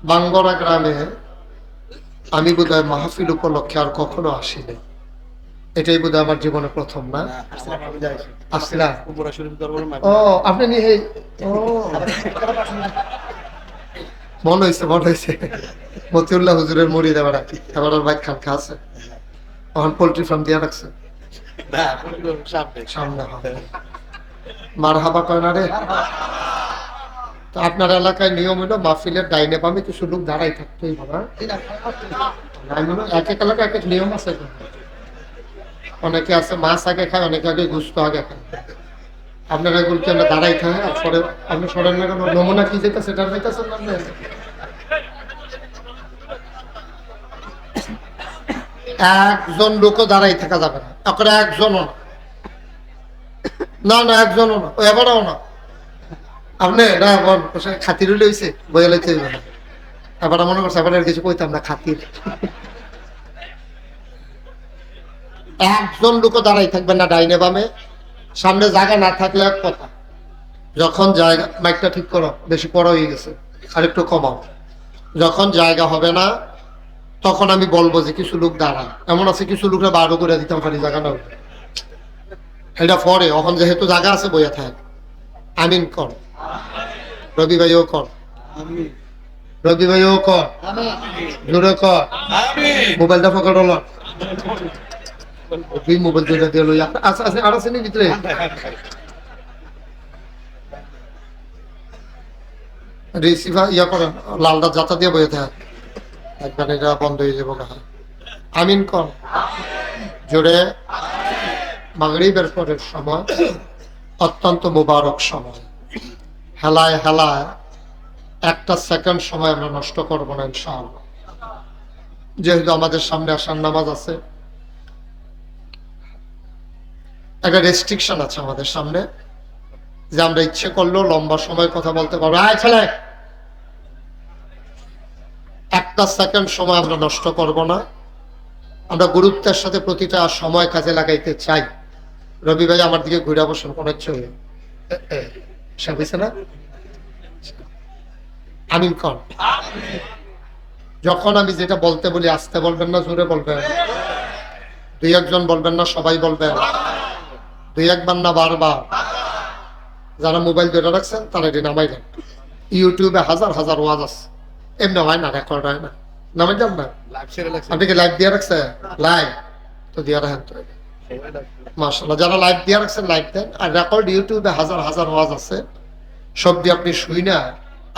বাঙ্গরা গ্রামে আমি বোধহয় মাহফিল উপলক্ষে আর কখনো আসিনি। এটাই বোধহয় আমার জীবনে প্রথম, না? আসছিলা? ও আপনি নিয়ে ও মনে হয়েছে মতিউল্লাহ হুজুরের মুড়ি দেওয়ার এবার আর বাইক খান খা আছে তখন পোল্ট্রি ফার্ম দিয়ে রাখছে সামনে। মার হাবা কয় না রে। তো আপনার এলাকায় নিয়ম হলো মাহফিলের ডাইনে বামে কিছু লোক দাঁড়াই থাকতেই হবে। এক এক এলাকায় এক এক নিয়ম আছে। অনেকে আছে মাছ আগে খায়, অনেকে আগে গুস্ত আগে খায়। আপনারা এগুলো কি আমরা দাঁড়াই খায় আর সরে আপনি সরেন না কেন? নমুনা কি যেটা সেটা যাইতেছেন না। একজন লোকও দাঁড়াই থাকা যাবে না, আপনারা একজনও না, না একজনও না, ও এবারও না। আপনি খাতির হইলে হয়েছে বইয়া লাইতে হইবে না। এবার মনে করছে এবার কিছু কইতাম না, খাতির। একজন লোকও দাঁড়াই থাকবেন না ডাইনে বামে। সামনে জায়গা না থাকলে এক কথা, যখন জায়গা, মাইকটা ঠিক করো, বেশি বড় হয়ে গেছে, আর একটু কমাও। যখন জায়গা হবে না তখন আমি বলবো যে কিছু লোক দাঁড়ান। এমন আছে কিছু লোকরা বারো করে দিতাম খালি জায়গা না, এটা পরে। এখন যেহেতু জায়গা আছে বইয়া থাক। আমিন কর, রবি ভাইও কর, রবি ভাইও কর, জোরে কর, মোবাইলটা পকেট লন। মোবাইল দুইটা দিয়ে লই আছে আছে আর আছে নি ভিতরে। রিসিভার ইয়া করেন, লালটা যাতা দিয়ে বইয়ে থাকে, একবার এটা বন্ধ হয়ে যাবো না। আমিন কর জোরে। মাগরিবের পরের সময় অত্যন্ত মুবারক সময়। হেলায় হেলায় একটা সেকেন্ড সময় আমরা নষ্ট করবো না ইনশাআল্লাহ। যেহেতু আমাদের সামনে আসার নামাজ আছে, একটা রেস্ট্রিকশন আছে আমাদের সামনে, যে আমরা ইচ্ছে করলেও লম্বা সময় কথা বলতে পারবো। আয় ছেলে, একটা সেকেন্ড সময় আমরা নষ্ট করব না। আমরা গুরুত্বের সাথে প্রতিটা সময় কাজে লাগাইতে চাই। রবি ভাই আমার দিকে ঘুরে বসেন, কোন হয়েছে না? আমিন কর। যখন আমি যেটা বলতে বলি আস্তে বলবেন না, জোরে বলবেন। দুই একজন বলবেন না, সবাই বলবেন। দুই একবার না, বারবার। যারা মোবাইল ধরে রাখছেন তারা এটি নামাই দেন। ইউটিউবে হাজার হাজার ওয়াজ আছে, এমনি হয় না, রেকর্ড হয় না, নামাই দেন না। আপনি কি লাইভ দিয়ে রাখছেন? লাইভ তো দিয়ে রাখেন তো, মাশাআল্লাহ। যারা লাইভ দিয়ে রাখছেন লাইভ দেন। আর রেকর্ড ইউটিউবে হাজার হাজার ওয়াজ আছে, সব দিয়ে আপনি শুই না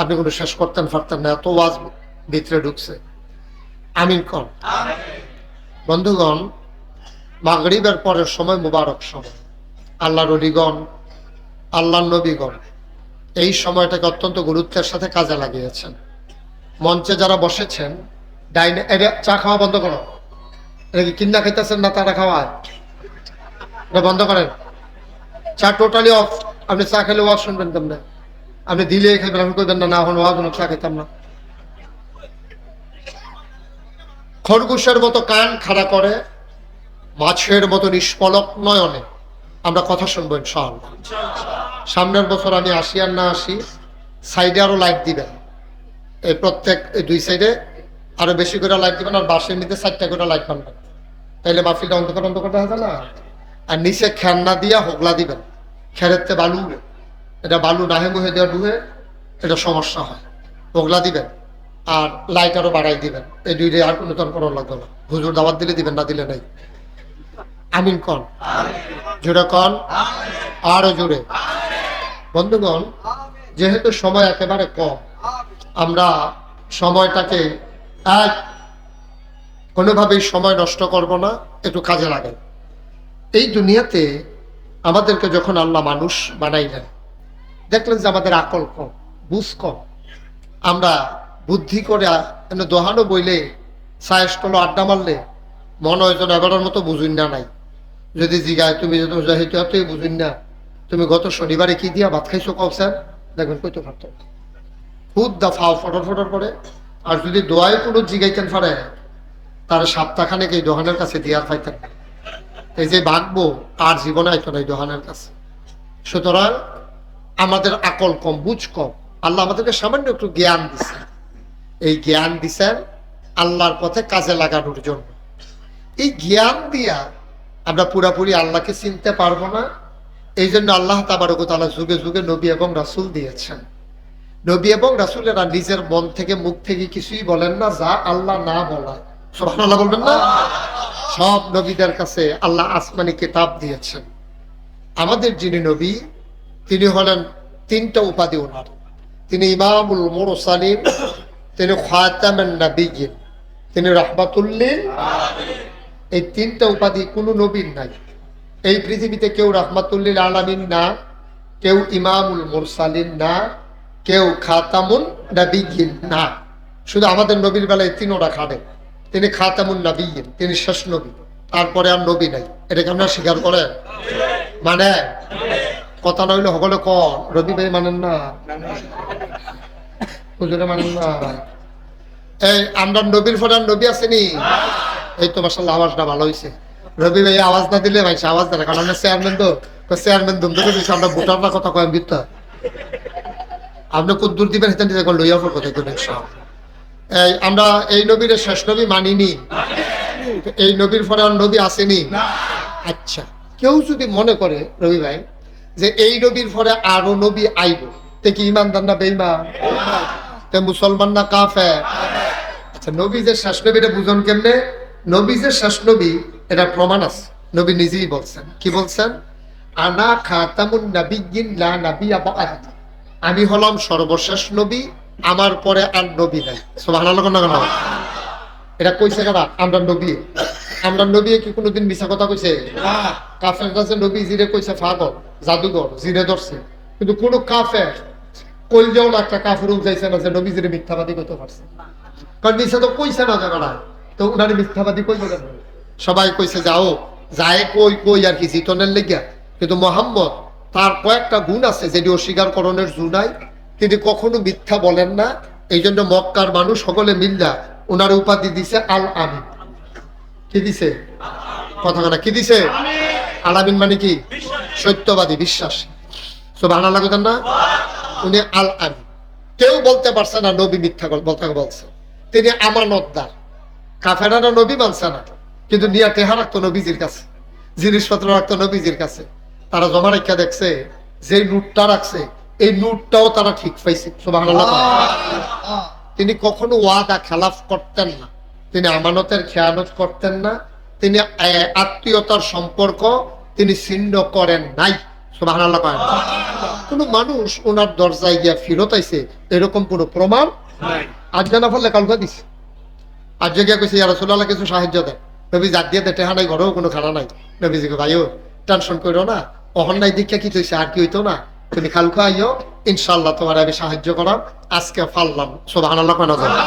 আপনি কোনো শেষ করতেন পারতেন না, এত ওয়াজ ভিতরে ঢুকছে। আমিন কর। বন্ধুগণ, মাগরিবের পরের সময় মুবারক সময়। আল্লাহর ওলিগণ, আল্লাহর নবীগণ এই সময়টাকে অত্যন্ত গুরুত্বের সাথে কাজে লাগিয়েছেন। মঞ্চে যারা বসেছেন, ডাইনে চা খাওয়া বন্ধ করো। এটা কি কিন্না খাইতেছেন না তারা খাওয়ায়? এটা বন্ধ করেন। চা টোটালি অফ। আপনি চা খেলে ওয়াজ শুনবেন কেমনে? আপনি দিলে খাইবেন, আপনি কইবেন না, না এখন ওয়াজ চা খাইতাম না। খরগোশের মতো কান খাড়া করে, মাছের মতো নিষ্পলক নয়নে আমরা কথা শুনবো ইনশাআল্লাহ। সামনের বছর আমি আসি আর না আসি, সাইডে আরো লাইট দিবেন। এই প্রত্যেক দুই সাইডে আরো বেশি করে লাইট দিবেন, আর বাসের নিচে 4টা করে লাইট বানবেন, তাইলে মাহফিলটা অন্ধকার অন্ধকার দেখা যায় না। আর নিচে খেলনা দিয়া হোগলা দিবেন। খেরেতে বালু, এটা বালু নাহে মুহে দেওয়া ডুহে, এটা সমস্যা হয়। হোগলা দিবেন আর লাইট আরো বাড়াই দিবেন। এই দুইটা আর কোনো তখন করার লাগবে না। হুজুর দাওয়াত দিলে দিবেন, না দিলে নাই। আমিন কন, জোরে কন, আরো জোরে। বন্ধুগণ, যেহেতু সময় একেবারে কম, আমরা সময়টাকে কোনোভাবেই সময় নষ্ট করব না, একটু কাজে লাগে। এই দুনিয়াতে আমাদেরকে যখন আল্লাহ মানুষ বানাইলেন, দেখলেন যে আমাদের আকল কম, বুঝ কম। আমরা বুদ্ধি করে দোহানো বইলে, সায়েস করলো, আড্ডা মারলে মনে হয় যেন এবারের মতো বুঝুন না নাই। যদি জিগায় তুমি যেহেতু বুঝুন না, তুমি গত শনিবারে কি দিয়া ভাত খাইছো কও স্যার, দেখবেন কইতে পারত খুদ দা ফাও ফটর ফটর করে। আর যদি দোয়ায় কোনো জিগাইতেন পারে, তার সপ্তাহখানেক এই দোহানের কাছে দিয়ার পাইতেন। এই যে ভাগবো আর জীবনে আইতো না এই দোহানের কাছে। সুতরাং আমাদের আকল কম, বুঝ কম। আল্লাহ আমাদেরকে সামান্য একটু জ্ঞান দিচ্ছে। এই জ্ঞান দিছেন আল্লাহর পথে কাজে লাগানোর জন্য। এই জ্ঞান দিয়া আমরা পুরাপুরি আল্লাহকে চিনতে পারবো না। এই জন্য আল্লাহ তাবারক ওয়া তাআলা যুগে যুগে নবী এবং রাসূল দিয়েছেন। নবী এবং রাসূলেরা নিজের মন থেকে মুখ থেকে কিছুই বলেন না যা আল্লাহ না বলা। সুবহানাল্লাহ বলবেন না? সব নবীদের কাছে আল্লাহ আসমানি কিতাব দিয়েছেন। আমাদের যিনি নবী তিনি হলেন তিনটা উপাধি ওনার। তিনি ইমামুল মুরসালিন, তিনি খাতামুন নবিয়্যিন, তিনি রাহমাতুল লিল আলামিন। এই তিনটা উপাধি কোনো নবীর নাই। এই পৃথিবীতে কেউ রাহমাতুল লিল আলামিন না, কেউ ইমামুল মুরসালিন না, কেউ খাতামুন নবিয়্যিন না। শুধু আমাদের নবীর বেলায় তিনোটা খাটে। তিনি খাতামুন নবিয়্যিন, তিনি শেষ নবী, তারপরে আর নবী নাই। এটাকে আমরা স্বীকার করেন? মানে কথা নইলে সকলে কন রবি ভাই মানেন না, হুজুরে মানেন না। এই আমরা নবীর পরে আর নবী আসেনি। এই তো মাশাআল্লাহ আওয়াজটা ভালো হয়েছে। রবি ভাই আওয়াজ না দিলে ভাই আওয়াজ দেয় না, কারণ আমরা চেয়ারম্যান তো চেয়ারম্যান দুম ধরে দিচ্ছি। আমরা ভোটাররা কথা কয়েন দিতে আপনি কোন দূর দিবেন হেঁটে দিতে লইয়া পর কথা কইবেন সব। এই আমরা এই নবীর শেষ নবী মানিনি। এই নবীর পরে আর নবী আসেনি। আচ্ছা, কেউ যদি মনে করে রবি ভাই যে এই নবীর পরে আরো নবী আইব, তে কি ইমানদার না বেঈমান? তে মুসলমান না কাফের? আচ্ছা, নবী যে শেষ নবী এটা বুঝুন কেমনে? নবী যে শেষ নবী এটা প্রমাণ আছে। নবী নিজেই বলছেন। কি বলছেন? আনা খাতামুন নাবিয়্যিন লা নাবিয়্যা বা'দি। আমি হলাম সর্বশেষ নবী, আমার পরে আর নবী নাই। সুবহানাল্লাহ না কেন? এটা কইছে কারা? আমরা নবী। আমরা নবী কি কোনোদিন মিছা কথা কইছে? না। কাফের কাছে নবী জিরে কইছে পাগল, জাদুঘর, জিরে ধরছে। কিন্তু কোন কাফের কইলেও না একটা কাফের উঠাইছে না যে নবী জিরে মিথ্যাবাদী করতে পারছে। কারণ মিছা তো কইছে না জায়গাটা, তো উনারে মিথ্যাবাদী কইবে কেন? সবাই কইছে যাও যায় কই কই আর কি জিতনের লেগিয়া। কিন্তু মোহাম্মদ তার কয়েকটা গুণ আছে যেটি অস্বীকার করণের জু নাই। তিনি কখনো মিথ্যা বলেন না। এই জন্য মক্কার মানুষ সকলে মিল্লা উনার উপাধি দিছে আল আমিন। কি দিছে? কথা না কি দিছে? আলামিন মানে কি? সত্যবাদী, বিশ্বাস। সুবহানাল্লাহ কইতেন না? উনি আল আমিন। কেউ বলতে পারছে না নবী মিথ্যা বলছে। তিনি আমানতদার। কাফেররা নবী মানছে না, কিন্তু নিয়া টেহা রাখতো নবীজির কাছে, জিনিসপত্র রাখতো নবীজির কাছে। তারা জমা রেখা দেখছে যে নোটটা রাখছে এই নোটটাও তারা ঠিক পাইছে। সুবহানাল্লাহ। তিনি কখনো ওয়াদা খেলাফ করতেন না, তিনি আমানতের খেয়ানত করতেন না, তিনি আত্মীয়তার সম্পর্ক তিনি ছিন্ন করেন নাই। সুবহানাল্লাহ। কোন মানুষ ওনার দরজায় গিয়া ফিরত আইছে এরকম কোন প্রমাণ নাই। আজ জানা ফলে কালকা দিছে। আজ গিয়া কইছে ইয়া রাসূলুল্লাহ কিছু সাহায্য দেন। নবী জাত দিয়ে দেটে নাই, ঘরেও কোনো খানা নাই। নবীজিকে ভাইও টেনশন করো না, অহন্যায় দীক্ষা কি হইছে আর কি হইতো না, তুমি কালকা আইও, ইনশাআল্লাহ তোমার আমি সাহায্য করাম। আজকে ফাললাম। সুবহানাল্লাহ। কেন জানো?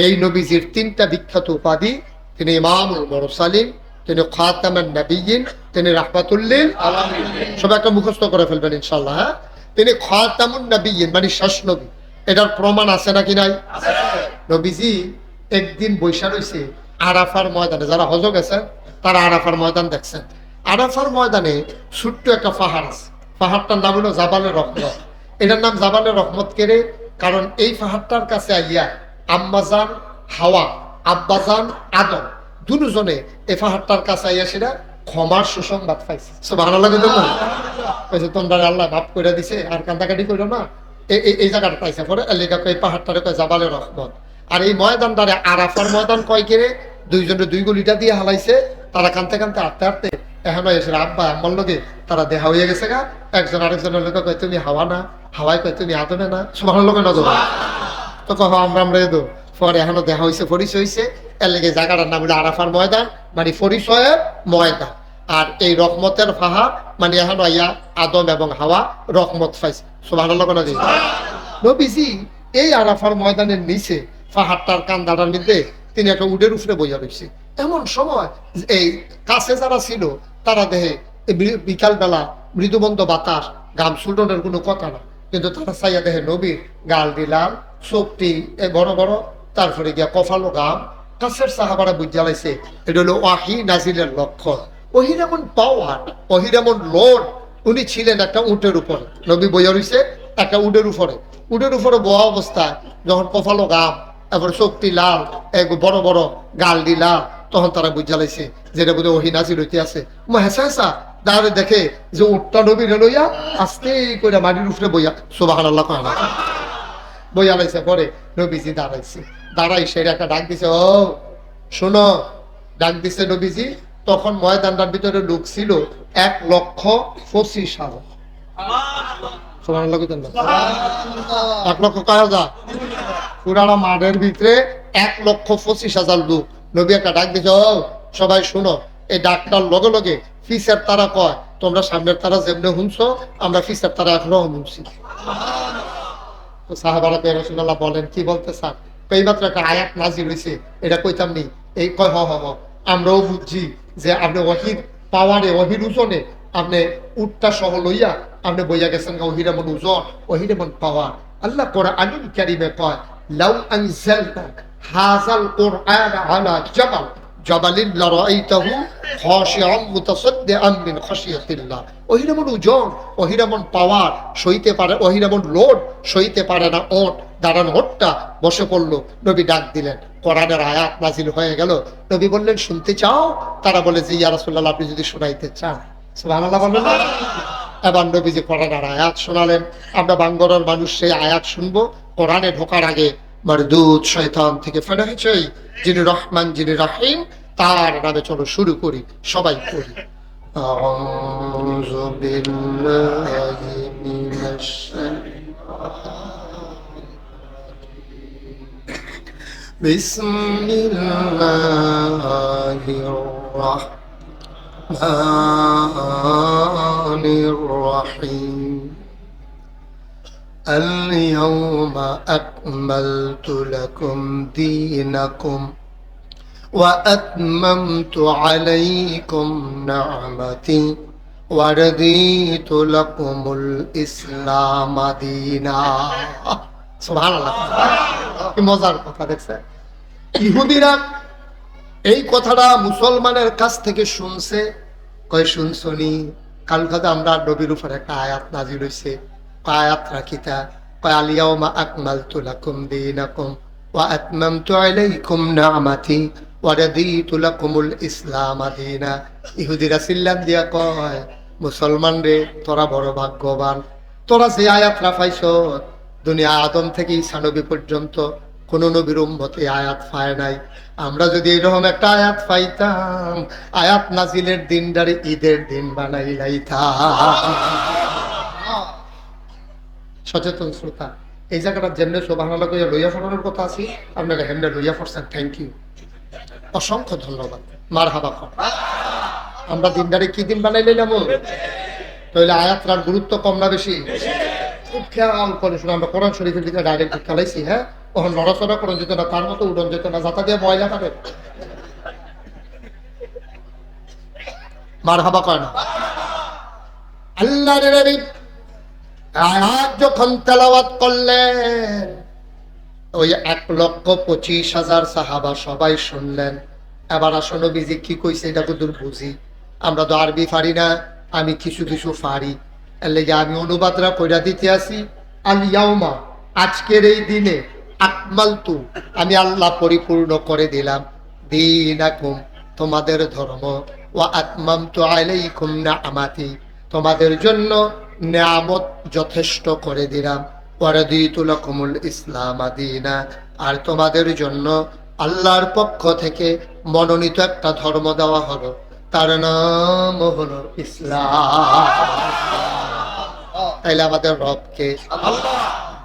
এই নবীজির তিনটা বিখ্যাত উপাধি। তিনি ইমামুল মুরসালিন, তিনি খাতামুন নবিয়্যিন, তিনি রাহমাতুল লিল আলামিন। সবাই একটা মুখস্থ করে ফেলবেন ইনশাআল্লাহ। হ্যাঁ, তিনি খাতামুন নবিয়্যিন মানে শেষ নবী। এটার প্রমাণ আছে নাকি নাই? নবীজি একদিন বৈশা রয়েছে আরাফার ময়দানে। যারা হজ গেছেন তারা আরাফার ময়দান দেখছেন। আরাফার ময়দানে ছোট্ট একটা পাহাড় আছে। পাহাড়টার নাম হলো জাবালে রহমত। এটার নাম জাবালে রহমত কেড়ে, কারণ এই পাহাড়টার কাছে আইয়া আম্মাজান হাওয়া, আব্বাজান আদম দুজনে এই পাহাড়টার কাছে আইয়া সেটা ক্ষমার সুসংবাদ পাইছে। সুবহানাল্লাহ। কইছে তোমরা আল্লাহ মাফ করে দিছে, আর কান্দাকাটি করো না। এই জায়গাটা পাইছে পরে এই পাহাড়টারে কয় জাবালে রহমত। আর এই ময়দানটারে আরাফার ময়দান কয় কেড়ে, দুইজনে দুই গলিটা দিয়ে হালাইছে। তারা কানতে কানতে হাঁটতে হাঁটতে এখন এসে আব্বা আম্মার লগে তারা দেখা হয়ে গেছে গা। একজন আরেকজনের লোক কয় তুমি হাওয়া না, হাওয়ায় কয় তুমি আদমে না। সুবহানাল্লাহ না যাবো তো কহ আমরা এদো পরে এখনো দেখা হয়েছে, পরিচয় হয়েছে। এর লেগে জায়গাটার নাম হলো আরাফার ময়দান মানে পরিচয়ের ময়দান। আর এই রহমতের পাহাড় মানে এখন আইয়া আদম এবং হাওয়া রহমত পাইছে। সুবহানাল্লাহ না দিই। নবীজি এই আরাফার ময়দানের নিচে পাহাড়টার কান্দাটার মধ্যে তিনি একটা উডের উপরে বইয়া রয়েছে। এমন সময় এই কাছে যারা ছিল তারা দেহে বিকাল বেলা মৃদুমন্দ বাতাস, গাম সুলটনের কোনো কথা না, কিন্তু তারা চাইয়া দেহে নবীর গাল লাল, চোখটি বড় বড়, তারপরে গিয়া কফালো গাম। কাছের সাহাবারা বুঝা লাইছে এটা হলো ওয়াহি নাজিলের লক্ষণ। ওহির এমন পাওয়ার, ওহির এমন লোড। উনি ছিলেন একটা উটের উপর, নবী বইয়া রয়েছে একটা উডের উপরে বয়া অবস্থায় যখন কপালো গাম এবার চোখটি লাল এক বড় বড় গাল দি লাল, তখন তারা বুঝা লাইছে যেটা বোধ ওহি নাজির হইতে আছে। হেসা হেসা দাঁড়ে দেখে যে উঠটা নবী লইয়া আস্তে করে মাটির উপরে বইয়া সুবহানাল্লাহ কয় না বইয়া লাইছে। পরে নবীজি দাঁড়াই সে একটা ডাক দিছে, ও শোনো, ডাক দিছে নবীজি। তখন ময়দানটার ভিতরে লোক ছিল 1,25,000। সুবহানাল্লাহ কইতেন না? 1,00,000 কয় হাজার? পুরানো মাঠের ভিতরে 1,25,000 লোক। নবী একটা ডাক দিছে, ও সবাই শুনো। এই ডাকটার লগে লগে ফিসের তারা কয়, তোমরা সামনের তারা যেমনে শুনছো, আমরা ফিসের তারা এখনো শুনছি। তো সাহাবারা রাসূলুল্লাহ বলেন, কি বলতে চান? এইমাত্র একটা আয়াত নাজিল হয়েছে, এটা কইতাম নি। এই কয় হ আমরাও বুঝছি যে আপনি ওয়াহির পাওয়ারে, ওয়াহির ওজনে আপনি উটটা সহ লইয়া আপনি বইয়া গেছেন। ওহির এমন ওজন, ওহির এমন পাওয়ার। আল্লাহ কোরআনুল কারীমে কয়, লাউ আনজালনা হাযাল কুরআন আলা জাবাল জাবালিন লারাআইতাহু খাশিআন মুতাসাদ্দিআন মিন খাশিয়াতিল্লাহ। ওহির এমন ওজন, ওহির এমন পাওয়ার সইতে পারে, ওহির এমন লোড সইতে পারে না ওট। দাঁড়ান ওটটা বসে পড়লো। নবী ডাক দিলেন, কোরআনের আয়াত নাজিল হয়ে গেল। নবী বললেন, শুনতে চাও? তারা বলে যে ইয়া রাসূলুল্লাহ, আপনি যদি শোনাইতে চান। সুবহানাল্লাহ বললেন না? এবার নবীজি কোরআনের আয়াত শোনালেন। আমরা বাঙ্গরের মানুষ সেই আয়াত শুনবো। কোরআনে ঢোকার আগে মারদুদ শয়তান থেকে ফেরা হয়েছে যিনি রহমান, যিনি রাহিম, তার নামে চলো শুরু করি, সবাই করি। আউযু বিল্লাহি মিনাশ বিসমিল্লাহির রাহমানির রাহিম। اليوم أكملت لكم دينكم وأتممت عليكم نعمتي ورضيت لكم الإسلام دينا। সুবহানাল্লাহ, কি মজার কথা দেখছেন? ইহুদিরা এই কথাটা মুসলমানের কাছ থেকে শুনছে। কয় শুনছনি? কাল কথা আমরা নবীর উপর একটা আয়াত নাজিল হইছে। আয়াত রাখিতা কয় আলিয়াউমা আকমালতু লাকুম দীনাকুম ওয়া আতমামতু আলাইকুম নি'মাতি ওয়া রাদিতু লাকুমুল ইসলাম দীনা। ইহুদিরা সিল্লাম দিয়া কয়, মুসলমান রে, তোরা বড় ভাগ্যবান। তোরা যে আয়াত রাখাইছ, দুনিয়া আদম থেকে ঈসা নবী পর্যন্ত কোন নবীর উম্মতে আয়াত পায় নাই। আমরা যদি এরকম একটা আয়াত পাইতাম, আয়াত নাজিলের দিনটারে ঈদের দিন বানাই লাইতাম। সচেতন শ্রোতা, এই জায়গাটা যেমনি সুবহানাল্লাহ কইয়া লইয়া ফোরানোর কথা আছে, আপনারা হেমনে লইয়া ফোরছেন। থ্যাংক ইউ, অসংখ্য ধন্যবাদ। মারহাবা কর। আমরা দিনটারে কি দিন বানাই লাইলাম? তাহলে আয়াতটার গুরুত্ব কম না বেশি? খুব খেয়াল করে শুনে। আমরা কোরআন শরীফের দিকে ডাইরেক্ট খেলাইছি। হ্যাঁ, ওখানে নড়াচড়া করেন যেত না, তার মতো উড়ন যেত না, যাতা দিয়ে ময়লা কাটে। মারহাবা কয় না? আল্লাহর নবী আয়াত যখন তেলাওয়াত করলেন, ওই 1,25,000 সাহাবা সবাই শুনলেন। এবার আসো নবীজি কি কইছে এটা কত বুঝি। আমরা তো আরবি পারি না, আমি কিছু কিছু পারি। এর লেগে আমি অনুবাদরা কইরা দিতে আসি। আল ইয়াউমা, আজকের এই দিনে, আকমালতু, আমি আল্লাহ পরিপূর্ণ করে দিলাম, দীনাকুম, তোমাদের ধর্ম, ওয়া আতমামতু আলাইকুম নি'মাতি, তোমাদের জন্য নিয়ামত যথেষ্ট করে দিলাম, ওয়া রাদিতু লাকুমুল ইসলাম দীনা, আর তোমাদের জন্য আল্লাহর পক্ষ থেকে মনোনীত একটা ধর্ম দেওয়া হলো, তার নাম হলো ইসলাম। তাইলে আমাদের রবকে,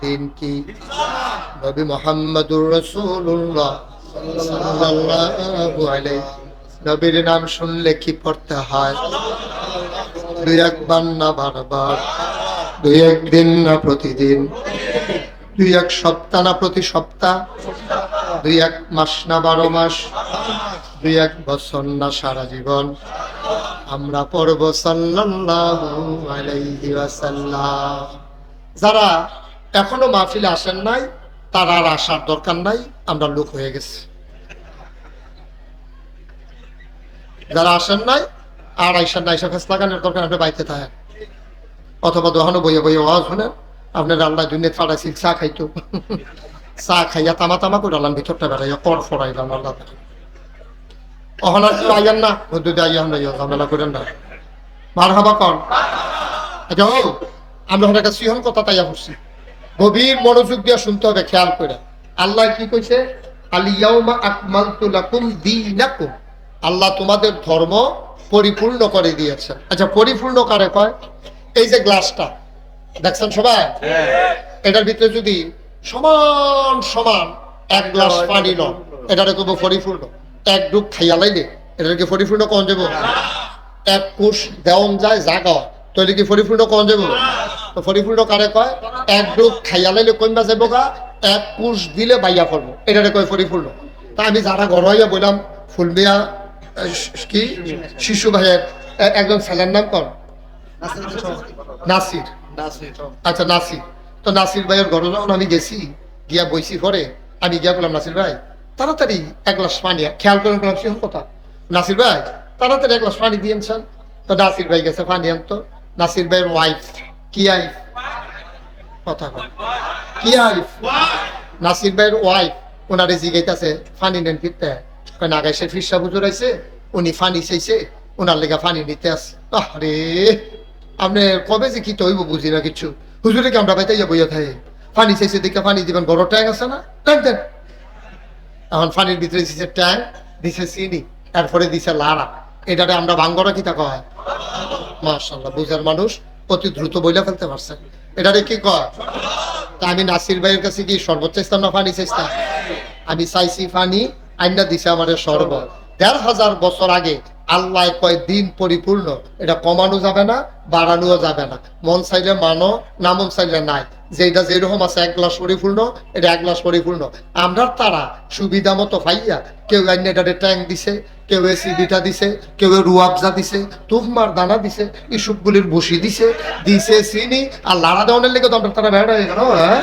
দিন কি? নবী মুহাম্মদুর রাসূলুল্লাহ সাল্লাল্লাহু আলাইহি। নবীর নাম শুনলে কি পড়তে হয়? দুই একবার না বারবার, দুই একদিন না প্রতিদিন, দুই এক সপ্তাহ না প্রতি সপ্তাহ, দুই এক মাস না 12 মাস, দুই এক বছর না সারা জীবন আমরা পড়ব সাল্লাল্লাহু আলাইহি ওয়াসাল্লাম। যারা এখনো মাহফিলে আসেন নাই, তারা আর আসার দরকার নাই, আমরা লোক হয়ে গেছি। যারা আসেন নাই আর আইসার না, আইসা ফেস লাগানোর দরকার, আপনি বাইতে থাকেন অথবা দোহানো বইয়ে বইয়ে ওয়াজ শুনেন, আপনার আল্লাহ দুনিয়া ফাড়াইছি চা খাইতো চা খাইয়া তামা তামা করে আলাম ভিতরটা বেড়াইয়া কর ফরাইলাম আল্লাহ অহন আর কেউ আইয়ান না মধ্যে আইয়ান না ঝামেলা করেন না মার হাবা কন আচ্ছা ও আমরা একটা সিহন কথা তাইয়া পড়ছি গভীর মনোযোগ দিয়ে শুনতে হবে খেয়াল করে আল্লাহ কি কইছে আলিয়াউমা আকমালতু লাকুম দীনাকুম আল্লাহ তোমাদের ধর্ম পরিপূর্ণ করে দিয়েছেন আচ্ছা পরিপূর্ণ কারে কয় এই যে গ্লাসটা দেখছেন সবাই এটার ভিতরে যদি সমান সমান এক গ্লাস পানি লো এটারে কব পরিপূর্ণ এক ডুব খাইয়া লাইলে এটাকে পরিপূর্ণ কোন যাব এক কোষ দেওন যায় জাগা তৈরি কি পরিপূর্ণ কোন যাব তো পরিপূর্ণ কারে কয় এক ডুব খাইয়া লাইলে কইবা যাবো গা এক কোষ দিলে বাইয়া পড়বো এটারে কয় পরিপূর্ণ তা আমি যারা ঘরোয়া বললাম ফুলমিয়া কি শিশু ভাইয়ের একজন ছেলের নাম কর নাসির আচ্ছা নাসির তো নাসির ভাইয়ের ঘরে যখন আমি গেছি গিয়া বইছি পরে আমি গিয়া বললাম নাসির ভাই তাড়াতাড়ি এক গ্লাস পানি খেয়াল করে বললাম সে কথা নাসির ভাই তাড়াতাড়ি এক গ্লাস পানি দিয়েছেন তো নাসির ভাই গেছে পানি আনতো নাসির ভাইয়ের ওয়াইফ কি আইফ কথা কি আইফ নাসির ভাইয়ের ওয়াইফ ওনারে জিগাইতেছে পানি নেন ফিরতে নাগাই সে ফিরসা বুঝুর আইছে উনি পানি চাইছে ওনার লেগা পানি নিতে আসে আরে আপনি কবে যে কি তৈব বুঝি না কিছু হুজুরে কি আমরা বাইতে বইয়া খাই পানি চাইছে দেখে পানি দিবেন বড় ট্যাঙ্ক আছে না ট্যাঙ্ক দেন এখন পানির ভিতরে দিছে ট্যাঙ্ক দিছে চিনি তারপরে দিছে লাড়া এটারে আমরা ভাঙ্গরা কি তা কয় মাশাআল্লাহ বুঝার মানুষ অতি দ্রুত বইলা ফেলতে পারছে এটারে কি কয় তা আমি নাসির ভাইয়ের কাছে কি সর্বোচ্চ চাইতাম না পানি চাইতাম আমি চাইছি পানি আইনা দিছে আমার শরবত ১৫০০ বছর আগে আল্লাহ কয় দিন পরিপূর্ণ এটা কমানো যাবে না বাড়ানো যাবে না মন চাইলে মানো না মন চাইলে নাই যেটা যেরকম আছে এক গ্লাস পরিপূর্ণ এটা এক গ্লাস পরিপূর্ণ আমরা তারা সুবিধা মতো পাইয়া কেউ আইনাটারে ট্যাঙ্ক দিছে কেউ এসিবিটা দিছে কেউ রুয়াবজা দিছে তুফমার দানা দিছে ইসুপগুলির ভুসি দিছে দিছে চিনি আর লাড়া দেওয়ানের লেগে তো আমরা তারা বেড়া হয়ে গেল হ্যাঁ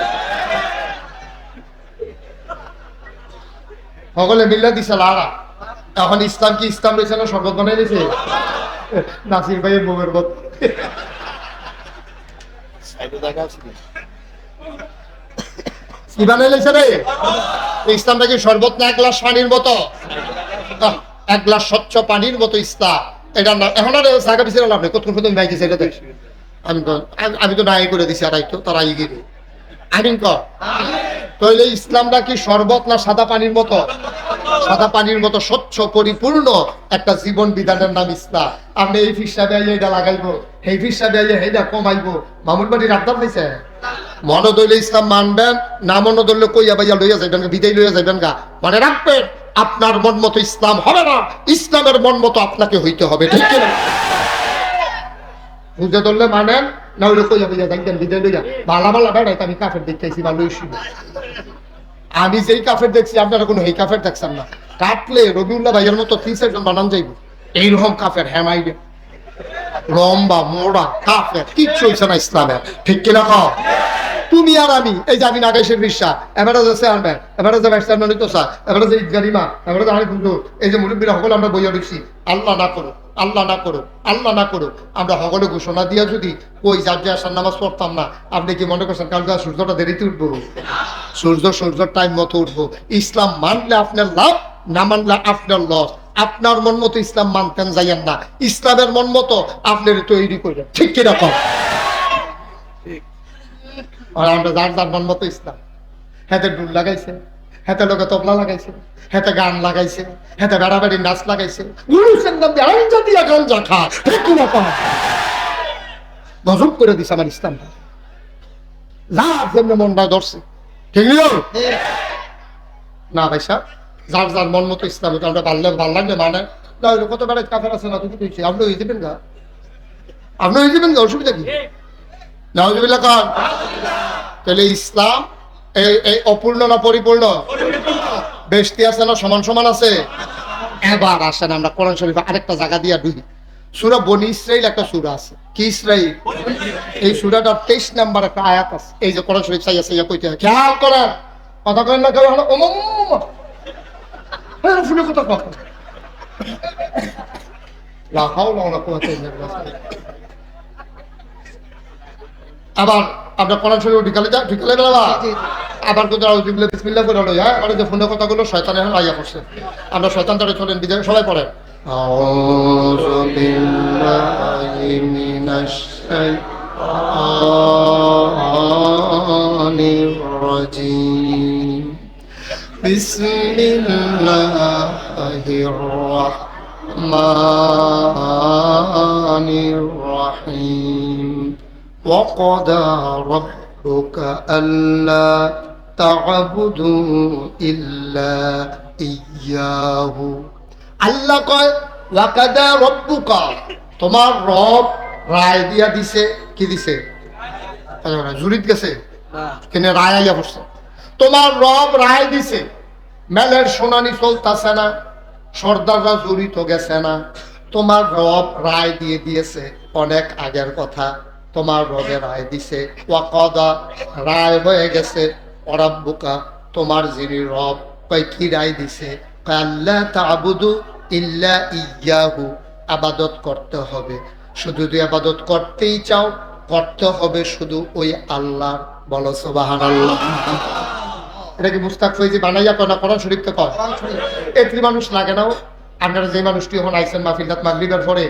সকলে মিল্লা দিছে লাড়া এখন ইসলাম কি ইসলাম রয়েছে না শরবত বানাই দিয়েছে নাসির ভাইয়ের বউয়ের মত কি বানাই লেছে রে ইসলামটা কি শরবত না এক গ্লাস পানির মতো এক গ্লাস স্বচ্ছ পানির মতো ইসলাম এটা না এখন আর জায়গা বিচারে লাভ নেই কতক্ষণ পর্যন্ত নাই দিছে এটা দেখ আমি তো নাই করে দিছি আর তো তারা গিয়ে আমিন কর তাহলে ইসলামটা কি শরবত না সাদা পানির মতো সাদা পানির মতো স্বচ্ছ পরিপূর্ণ একটা জীবন বিধানের নাম ইসলাম আপনি এই ফিসাবে এটা লাগাইবো এই ফিসাবে এইটা কমাইবো মামুন বাড়ির আবদার হয়েছে মনে ধরলে ইসলাম মানবেন না মনে ধরলে কইয়া বাইয়া লইয়া যাইবেন বিদায় লইয়া যাইবেন গা মনে রাখবেন আপনার মন মতো ইসলাম হবে না ইসলামের মন মতো আপনাকে হইতে হবে ঠিক কিনা বুঝতে ধরলে মানেন না ওই কইয়া বাইয়া যাইবেন বিদায় লইয়া ভালা ভালা বেড়াইতে আমি কাফের দেখতেছি ভালো আমি যেই কাফের দেখছি আপনারা কোনো এই কাফের দেখছেন না কাটলে রবিউল্লাহ ভাইয়ের মতো ৩-৪ জন বানান যাইব এইরকম কাফের হ্যামাইবে লম্বা মোড়া কাফের কিচ্ছু হইছে না ইসলামের ঠিক কিনা কও তুমি আর আমি এই যে আমি নাগেশের বিশ্বাস এবারে যে চেয়ারম্যান এবারে যে ভাইস চেয়ারম্যান হইতো স্যার এবারে যে গাড়িমা এবারে যে আরেক বন্ধু এই যে মুরব্বীরা সকলে আমরা বইয়া দিচ্ছি আল্লাহ না করো আল্লাহ না করো আল্লাহ না করো আমরা সকলে ঘোষণা দিয়া যদি ওই যার আসার নামাজ পড়তাম না আপনি কি মনে করছেন কালকে সূর্যটা দেরিতে উঠবো সূর্যর টাইম মতো উঠবো ইসলাম মানলে আপনার লাভ না মানলে আপনার লস আপনার মন মতো ইসলাম মানতেন যাইয়েন না ইসলামের মন মতো আপনার তৈরি করবেন ঠিক কিরকম আর আমরা যার মন মতো ইসলাম হাতে ডুল লাগাইছে হাতে লোকে তবলা লাগাইছে হাতে গান লাগাইছে হাতে বেড়াবেড়ি নাচ লাগাইছে গজব করে দিছে আমার ইসলামটা যার জন্য মনটা ধরছে ঠিক না ভাই সাহেব যার মন মতো ইসলাম আমরা ভাল লাগলে মানে না হইলে কত বেড়াই কাফের আছে না তুমি কইছি আপনি হয়ে যাবেন গা আপনি হয়ে যাবেন গা অসুবিধা কি নাউজুবিল্লাহ কান তাহলে ইসলাম এই অপূর্ণ না পরিপূর্ণ বেশটি আছে না সমান সমান আছে এবার আসেন আমরা কোরআন শরীফে আরেকটা জায়গা দিয়া ঢুকি সূরা বনি ইসরাইল একটা সূরা আছে কি ইসরাইল এই সূরাটার 23 নাম্বার একটা আয়াত আছে এই যে কোরআন শরীফ সাইয়া কইতে হয় খেয়াল করেন কথা করেন না কেউ ফুলে কথা কথা লা হাওলা ওয়ালা কুওয়াতা ইল্লা বিল্লাহ আবার আমরা কোরআন শরীফ ঢিকালে বাবা আবার কোথাও আউযুবিল্লাহি বিসমিল্লাহ করে লই। হ্যাঁ, মানে যে ফোনে কথাগুলো শয়তান এখন আইয়া করছে, আমরা শয়তান তারে চলেন বিজয় সবাই পড়েন। আউযু বিল্লাহি মিনাশ শাইতানির রাজীম। বিসমিল্লাহির রাহমানির রাহিম। وقضى ربك ألا تعبدوا إلا إياه। আল্লাহ কয় ওয়াকাদা রব্বুকা, তোমার রব রায় দিয়া দিছে। কি দিছে? জুরিত গেছে কিনে রায় আইয়া পড়ছে। তোমার রব রায় দিছে, মেলের শুনানি চলতেছে না, সর্দাররা জড়িত গেছে না, তোমার রব রায় দিয়ে দিয়েছে অনেক আগের কথা। তোমার রবে রায় দিছে, ওয়াকাদা রায় হয়ে গেছে, রাব্বুকা তোমার যিনি রব কয় কি রায় দিছে? আল্লাহ তা'বুদু ইল্লা ইয়াহু, আবাদত করতে হবে শুধু। যদি আবাদত করতেই চাও করতে হবে শুধু ওই আল্লাহর। বলো সুবহানাল্লাহ। এটা কি মুস্তাক ফৈজি বানাইয়া কয় না কোরআন শরীফ তে কয়? এত্রি মানুষ লাগে নাও। আপনারা যে মানুষটি এখন আইছেন মাহফিলটাত মাগরিবের পরে,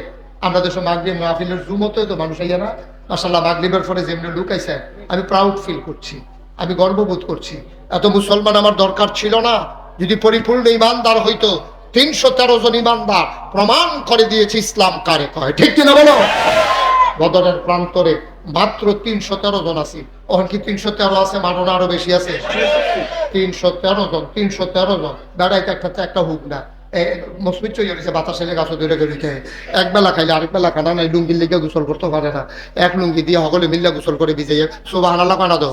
আমরা দেশে মাগরিব মাহফিলের জুমতে তো মানুষ আইয়া না, মাশাআল্লাহ মাগরিবের পরে যেমনি লোক আইছে আমি প্রাউড ফিল করছি, আমি গর্ববোধ করছি। এত মুসলমান আমার দরকার ছিল না, যদি পরিপূর্ণ ইমানদার হইতো। 313 জন ইমানদার প্রমাণ করে দিয়েছে ইসলাম কারে কয়, ঠিক কিনা বলো? বদরের প্রান্তরে মাত্র 313 জন আছি। ওখানে কি 313 আছে? মারণ আরো বেশি আছে। 313 জন, 313 জন বেড়াইতে একটা হুক না। মসজিদ চলে গেছে বাতাসে গাছ ধরে গেছে, এক বেলা খাইলে আরেক বেলা খানা নাই, লুঙ্গির লেগে গোসল করতে পারে না, এক লুঙ্গি দিয়ে সকলে মিল্লা গোসল করে ভিজে সুবহানাল্লাহ কানা দো।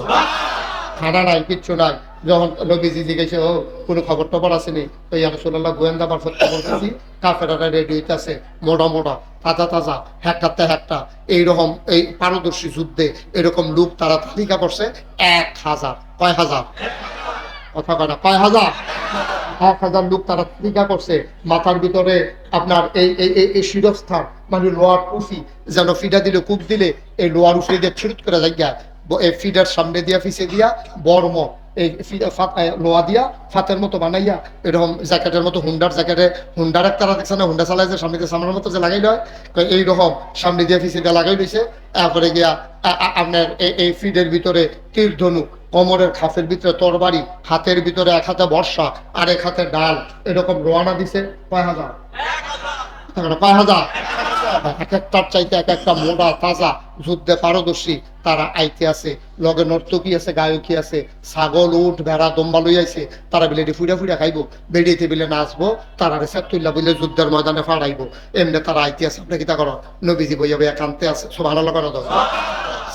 খানা নাই, কিচ্ছু নাই। যখন নবীজি জিজ্ঞেস ও কোনো খবর টবর আসেনি, তো ইয়া রাসূলুল্লাহ গোয়েন্দা মারফত খবর পাচ্ছি কাফেররা রেডি হইতেছে, মোটা মোটা তাজা তাজা হেক্টাতে হেক্টা এইরকম এই পারদর্শী যুদ্ধে এরকম লোক তারা তালিকা করছে 1000। কয় হাজার? কথা কয় না, কয় হাজার? 1000 লোক তারা তালিকা করছে। মাথার ভিতরে আপনার এই শিরস্থান মানে লোয়ার কুফি, যেন ফিডা দিলে কূপ দিলে এই লোয়ার উফরে দিয়ে ছুট করে যায়, এই ফিডার সামনে দিয়া ফিসে দিয়া বর্ম এই লোয়া দিয়া ফাতের মতো বানাইয়া এরকম জ্যাকেটের মতো হুন্ডার জ্যাকেটে, হুন্ডার একটা দেখছে না, হুন্ডা চালাই যে সামনে দিয়ে সামনের মতো যে লাগাই লয়, এইরকম সামনে দিয়ে ফিসে দিয়ে লাগাই লইছে। তারপরে গিয়া আপনার এই ফিডের ভিতরে তীর ধনুক, কোমরের খাফের ভিতরে তরবারি, হাতের ভিতরে এক হাতে বর্ষা আর এক হাতে ডাল, এরকম রোয়ানা দিছে। কয় হাজার? কয় হাজার? এক একটার চাইতে এক একটা মোটা তাজা যুদ্ধে পারদর্শী তারা আইতে আছে। লগে নর্তকী আছে, গায়কী আছে, ছাগল উঠ ভেড়া দম্বা লই আইছে। তারা বিলে ফুড়া ফুড়া খাইবো, বেড়িতে বিলে নাচবো, তারা সেতুল্লা বলে যুদ্ধের ময়দানে ফাড়াইবো। এমনি তারা আইতে আছে। আপনি কিতা করো? নবীজি বইয়া বইয়া কানতে আছে। সুবহানাল্লাহ করো তো।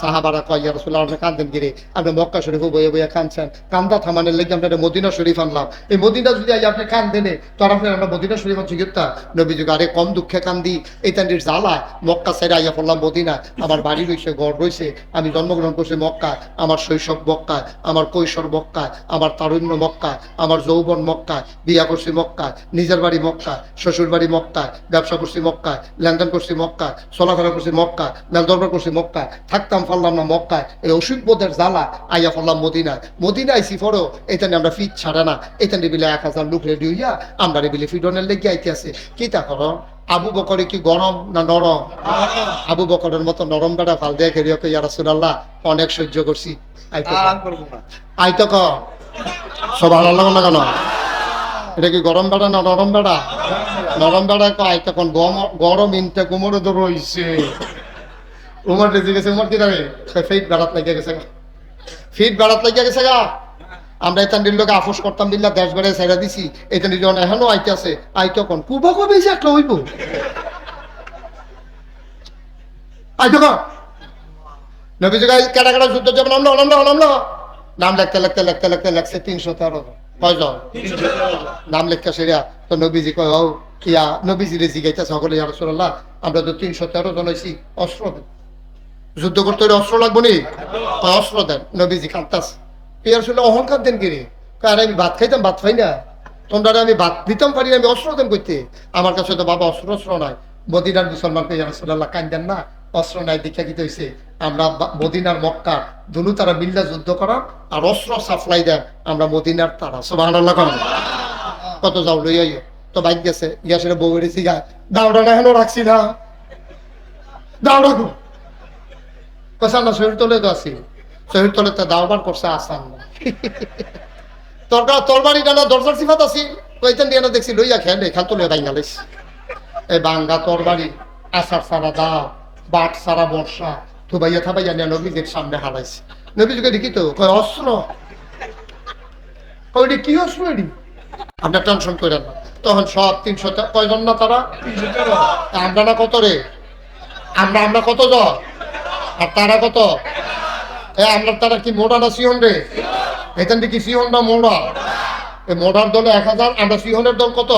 সাহাবারা কয় ইয়া রাসূলুল্লাহ আপনি কান্দেন গিরে, আপনি মক্কা শরীফ বইয়া বইয়া কানছেন, কান্দা থামানের লেগে আমরা মদিনা শরীফ আনলাম। এই মদিনা যদি আপনি কান্দেনে তো আর আপনার আমরা মদিনা শরীফ আনছি গিয়ে নবীজি আরে কম দুঃখে কান্দি, এই তান্ডির জ্বালায় মক্কা ছেড়ে আইয়া পড়লাম মদিনা। আমার বাড়ি রয়েছে, ঘর রয়েছে, আমি জন্মগ্রহণ করছি মক্কায়, আমার শৈশব মক্কায়, আমার কৈশোর মক্কায়, আমার তারুণ্য মক্কায়, আমার যৌবন মক্কায়, বিয়া করছি মক্কায়, নিজের বাড়ি মক্কায়, শ্বশুর বাড়ি মক্কায়, ব্যবসা করছি মক্কায়, লেনদেন করছি মক্কায়, চলাফেরা করছি মক্কায়, মেল দরবার করছি মক্কায়, থাকতাম পারলাম না মক্কায়। এই অসুখ বোধের জ্বালা আইয়া পড়লাম মদিনায়। মদিনায় সিফরও এখানে আমরা ফিট ছাড়ে না, এখানে বিলে 1000 লোক রেডি হইয়া আমরা বিলে ফিডনের লেগে আইতে আছে। কি তা করো? আবু বকরে কি গরম না নরম? আবু বকরের মতো নরম বেড়া ফাল দিয়ে খেয়ে ইয়া রাসূলুল্লাহ অনেক সহ্য করছি, আইতো ক সুবহানাল্লাহ না কেন? এটা কি গরম বেড়া না নরম বেড়া? নরম বেড়া ক আইতো কোন গরম ইনটা কোমরে ধরে রইছে। উমর রেজি গেছে, উমর কি যাবে ফিট বেড়াত লাগিয়ে গেছে, ফিট বেড়াত লাগিয়ে গেছে গা। আমরা এখান লোকে আপোষ করতাম দিল্লা দেশ বেড়ে ছেড়ে দিছি, এখানে যখন এখনো আইতে আছে আইতো কোন কুবা কবে একটা হইব আইতো কন নবীজি কেটা কেটা যুদ্ধ যাবেন নাম লিখতে লিখতে লিখতে লিখতে লিখছে 313 কয়জন নাম লিখতে সেরা। তো নবীজি কয় ও ইয়া নবীজি রে জিগাইতেছে সকলে ইয়া রাসূলুল্লাহ আমরা তো 313 জন হইছি, অস্ত্র দেন, যুদ্ধ করতে হলে অস্ত্র লাগবো নি, অস্ত্র দেন। নবীজি কাঁদতাছে, আসলে অহংকার দেন কিরে? আর আমি ভাত খাইতাম, ভাত খাই না, তোমরা আমি ভাত দিতাম পারি, আমি অস্ত্র দেন করতে, আমার কাছে তো বাবা অস্ত্র অস্ত্র নাই। মদিনার মুসলমানকে ইয়া রাসূলুল্লাহ কান্দেন না, অস্ত্র নাই দীক্ষা কি হয়েছে আমরা মদিনার মক্কা দুনু তারা মিল্লা যুদ্ধ করা আর অস্ত্র সাপ্লাই দেয় আমরা মদিনার তারা সুবহানাল্লাহ করেন কত যাও লই আইও তো বাইক গেছে ইয়াসের বউ এসেছি গা দাওড়া না হেন রাখছি না দাওড়া গো কষা না শরীর তলে তো আছি শরীর তলে তো দাওবার করছে আসান না তরবারি ডানা দরজার সিফাত আছি কইতেন দিয়ে না দেখছি লইয়া খেলে খাল তুলে বাইঙ্গালিস এই বাঙ্গা তরবারি আসার সারা দাও বাট সারা বর্ষা থুবাইয়া থাবাইয়া নিয়ে নবীজির সামনে হারাইছে নবীজিকে দেখি তো কয় অস্ত্র কইটি কি অস্ত্র এটি আপনার টেনশন করেন না তখন সব 300 কয়জন না তারা আমরা না কত রে আমরা কত জন আর তারা কত আমরা তারা কি মোড়া না সিহন রে এখান থেকে সিহন না মোড়া এই মোড়ার দলে 1000 আমরা সিহনের দল কত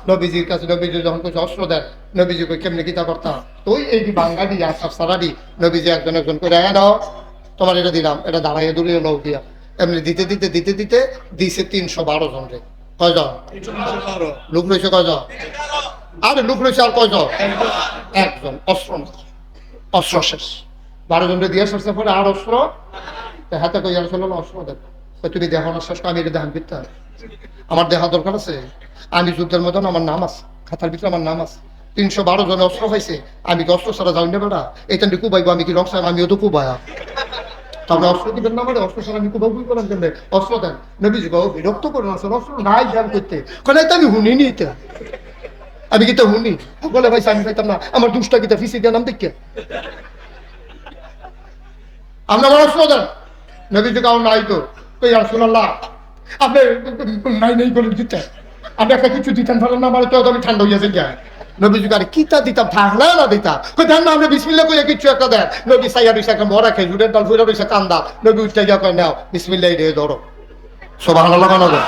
নবীজির কাছে নবীজি যখন কিছু অস্ত্র দেন নবীজি কই কেমনে কিতা করতাম তুই এই বাঙালি আসার সারাদি নবীজি একজন করে দাও তোমার এটা দিলাম এটা দাঁড়াইয়া দূরে লও দিয়া এমনি দিতে দিছে 312 জন রে কয়জন লোক রয়েছে কয়জন আরে লোক রয়েছে আর কয়জন একজন অস্ত্র শেষ 12 জন দিয়ে শেষ পরে আর অস্ত্র হাতে কই আর চলো অস্ত্র দেন তুমি দেখো না শেষ আমি এটা দেখান বিত্তা আমার দেখা দরকার আছে আমি যুদ্ধের মতন আমার নাম আছে খাতার ভিতরে আমার নাম আছে 312 জন অস্ত্র পাইছে আমি কি অস্ত্র ছাড়া যাই না বেড়া এটা কুবাইবো আমি কি রং সাহেব আমিও তো কুবায়া তাহলে অস্ত্র দিবেন না মানে অস্ত্র ছাড়া আমি কুবাবুই করলাম কেন অস্ত্র দেন নবীজি গো বিরক্ত করে না অস্ত্র নাই ধ্যান করতে কোথায় তো আমি শুনিনি এটা আমি কি তো শুনি বলে ভাই আমি পাইতাম না আমার দুষ্টা কিতা ফিসি দিয়ে নাম দেখে আমরা অস্ত্র দেন নবীজি কাউ নাই তো কই আর শুনল্লাহ আপনি নাই করে দিতে আপনি একটা কিছু দিতেন পারেন না মানে তো আমি ঠান্ডা হইয়াছে যায় নবীজি আরে কিতা দিতাম থাকলে না দিতাম কই দেন না আপনি বিসমিল্লাহ কইয়া কিছু একটা দেন নবী সাইয়া রইছে একটা মরা খেজুরের ডাল ফুরা রইছে কান্দা নবী উঠে গিয়া কয় নাও বিসমিল্লাহ রে ধরো সুবহানাল্লাহ কানো গো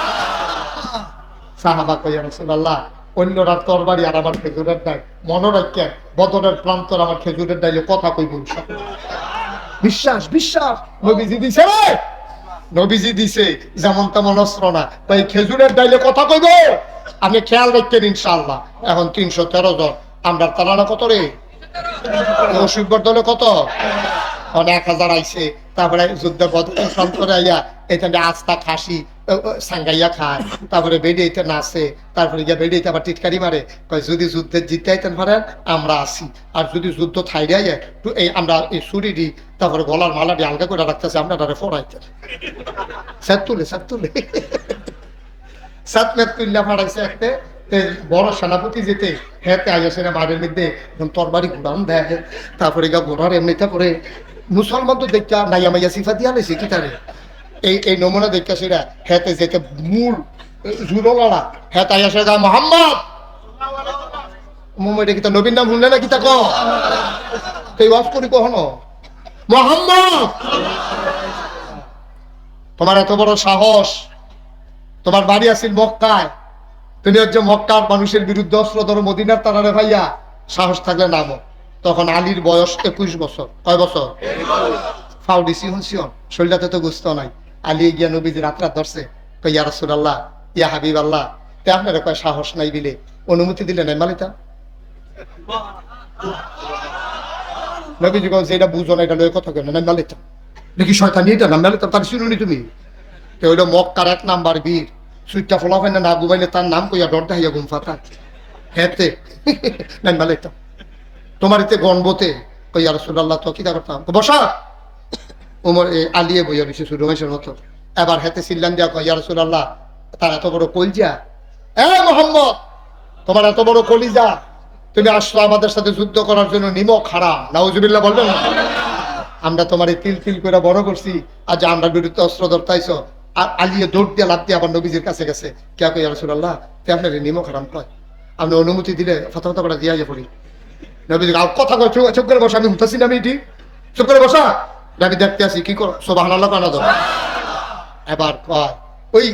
সাহাবা কইয়া রাসূলুল্লাহ অন্যরা তরবারি আর আমার খেজুরের ডাল মনে রাখেন বদরের প্রান্তর আমার খেজুরের ডালে কথা কই বলছ বিশ্বাস নবীজি দিছে রে নবীজি দিছে যেমন তেমন অস্ত্র না তাই খেজুরের ডাইলে কথা কইব আপনি খেয়াল রাখবেন ইনশাআল্লাহ এখন 313 জন আমরা তারা কত রে অসুখবর দলে কত অনেক 1000 আইছে তারপরে যুদ্ধের বদল করে আইয়া এখানে আস্তা খাসি সাঙ্গাইয়া খায় তারপরে বেডিয়েতে নাচে তারপরে গিয়া বেডিয়েতে আবার টিটকারি মারে যদি যুদ্ধে জিতে আইতেন পারেন আমরা আসি আর যদি যুদ্ধ থাইরে আইয়া এই আমরা এই ছুরি দিই তারপরে গলার মালাটি আলগা করে রাখতেছে আমরা তারা ফোড়াইতেন সাত তুলে সাত মেট তুল্লা ফাড়াইছে একটা বড় সেনাপতি যেতে হেতে আইয়া সেনা মারের মধ্যে তরবারি ঘুরান দেয় তারপরে গা ঘোড়ার এমনিটা করে মুসলমান তো দেখা নাইয়া মাইয়া সিফা দিয়া লেছে কি তারে এই নমুনা দেখা সেটা হেতে যেতে মূল জুড়ো লড়া হেতে আইয়া সেটা মোহাম্মদ মুম্বাইটা কিতা নবীর নাম শুনলে না কিতা কই ওয়াজ করি কখনো মোহাম্মদ তোমার এত বড় সাহস তোমার বাড়ি আছিল মক্কায় তুমি হচ্ছে মক্কার মানুষের বিরুদ্ধে অস্ত্র ধরো মদিনার তারারে ভাইয়া সাহস থাকলে নামো তখন আলীর বয়স 21 বছর কয় বছর ফাউডি সিহন শরীরটাতে তো গুস্ত নাই আলী গিয়া নবীজি রাত ধরছে কই ইয়া রাসূলুল্লাহ ইয়া হাবিবাল্লাহ তে আপনারা কয় সাহস নাই বিলে অনুমতি দিলে নাই মালিতা নবীজি কয় যেটা বুঝো না এটা লয়ে কথা কেন নাই মালিতা দেখি শয়তানি এটা না মালিতা তার শুনুনি তুমি তে হইলো মক্কার 1 নাম্বার বীর সুইটা ফলাফেন না ঘুমাইলে তার নাম কইয়া ডর দেখাইয়া ঘুম ফাতা হেতে নাই মালিতা তোমার এতে গণবতে কই ইয়া রাসূলুল্লাহ তো কিতা করতাম বসা ওমর আলিয়ে বইয়া রইছে শুরু হইছে মতো এবার হেতে সিল্লান দিয়া কই ইয়া রাসূলুল্লাহ তার এত বড় কলজা মুহাম্মদ তোমার এত বড় কলিজা তুমি আসছো আমাদের সাথে যুদ্ধ করার জন্য নিমক হারাম নাউজুবিল্লাহ বলবেন না আমরা তোমার তিল তিল করে বড় করছি আজ আমরা বিরুদ্ধে অস্ত্র ধরতাইছো আর আলিয়ে দৌড় দিয়ে লাভ দিয়ে আবার নবীজির কাছে গেছে কে কই ইয়া রাসূলুল্লাহ তে আপনার নিমক হারাম কয় আপনি অনুমতি দিলে ফাতা করে দিয়া যে পড়ি নবীজি কথা কয় চুপ করে বসা আমি হুতাছি না আমি এটি চুপ করে বসা আমি দেখতে আসি কি করো সুবহানাল্লাহ কানা দাও এবার কয় ওই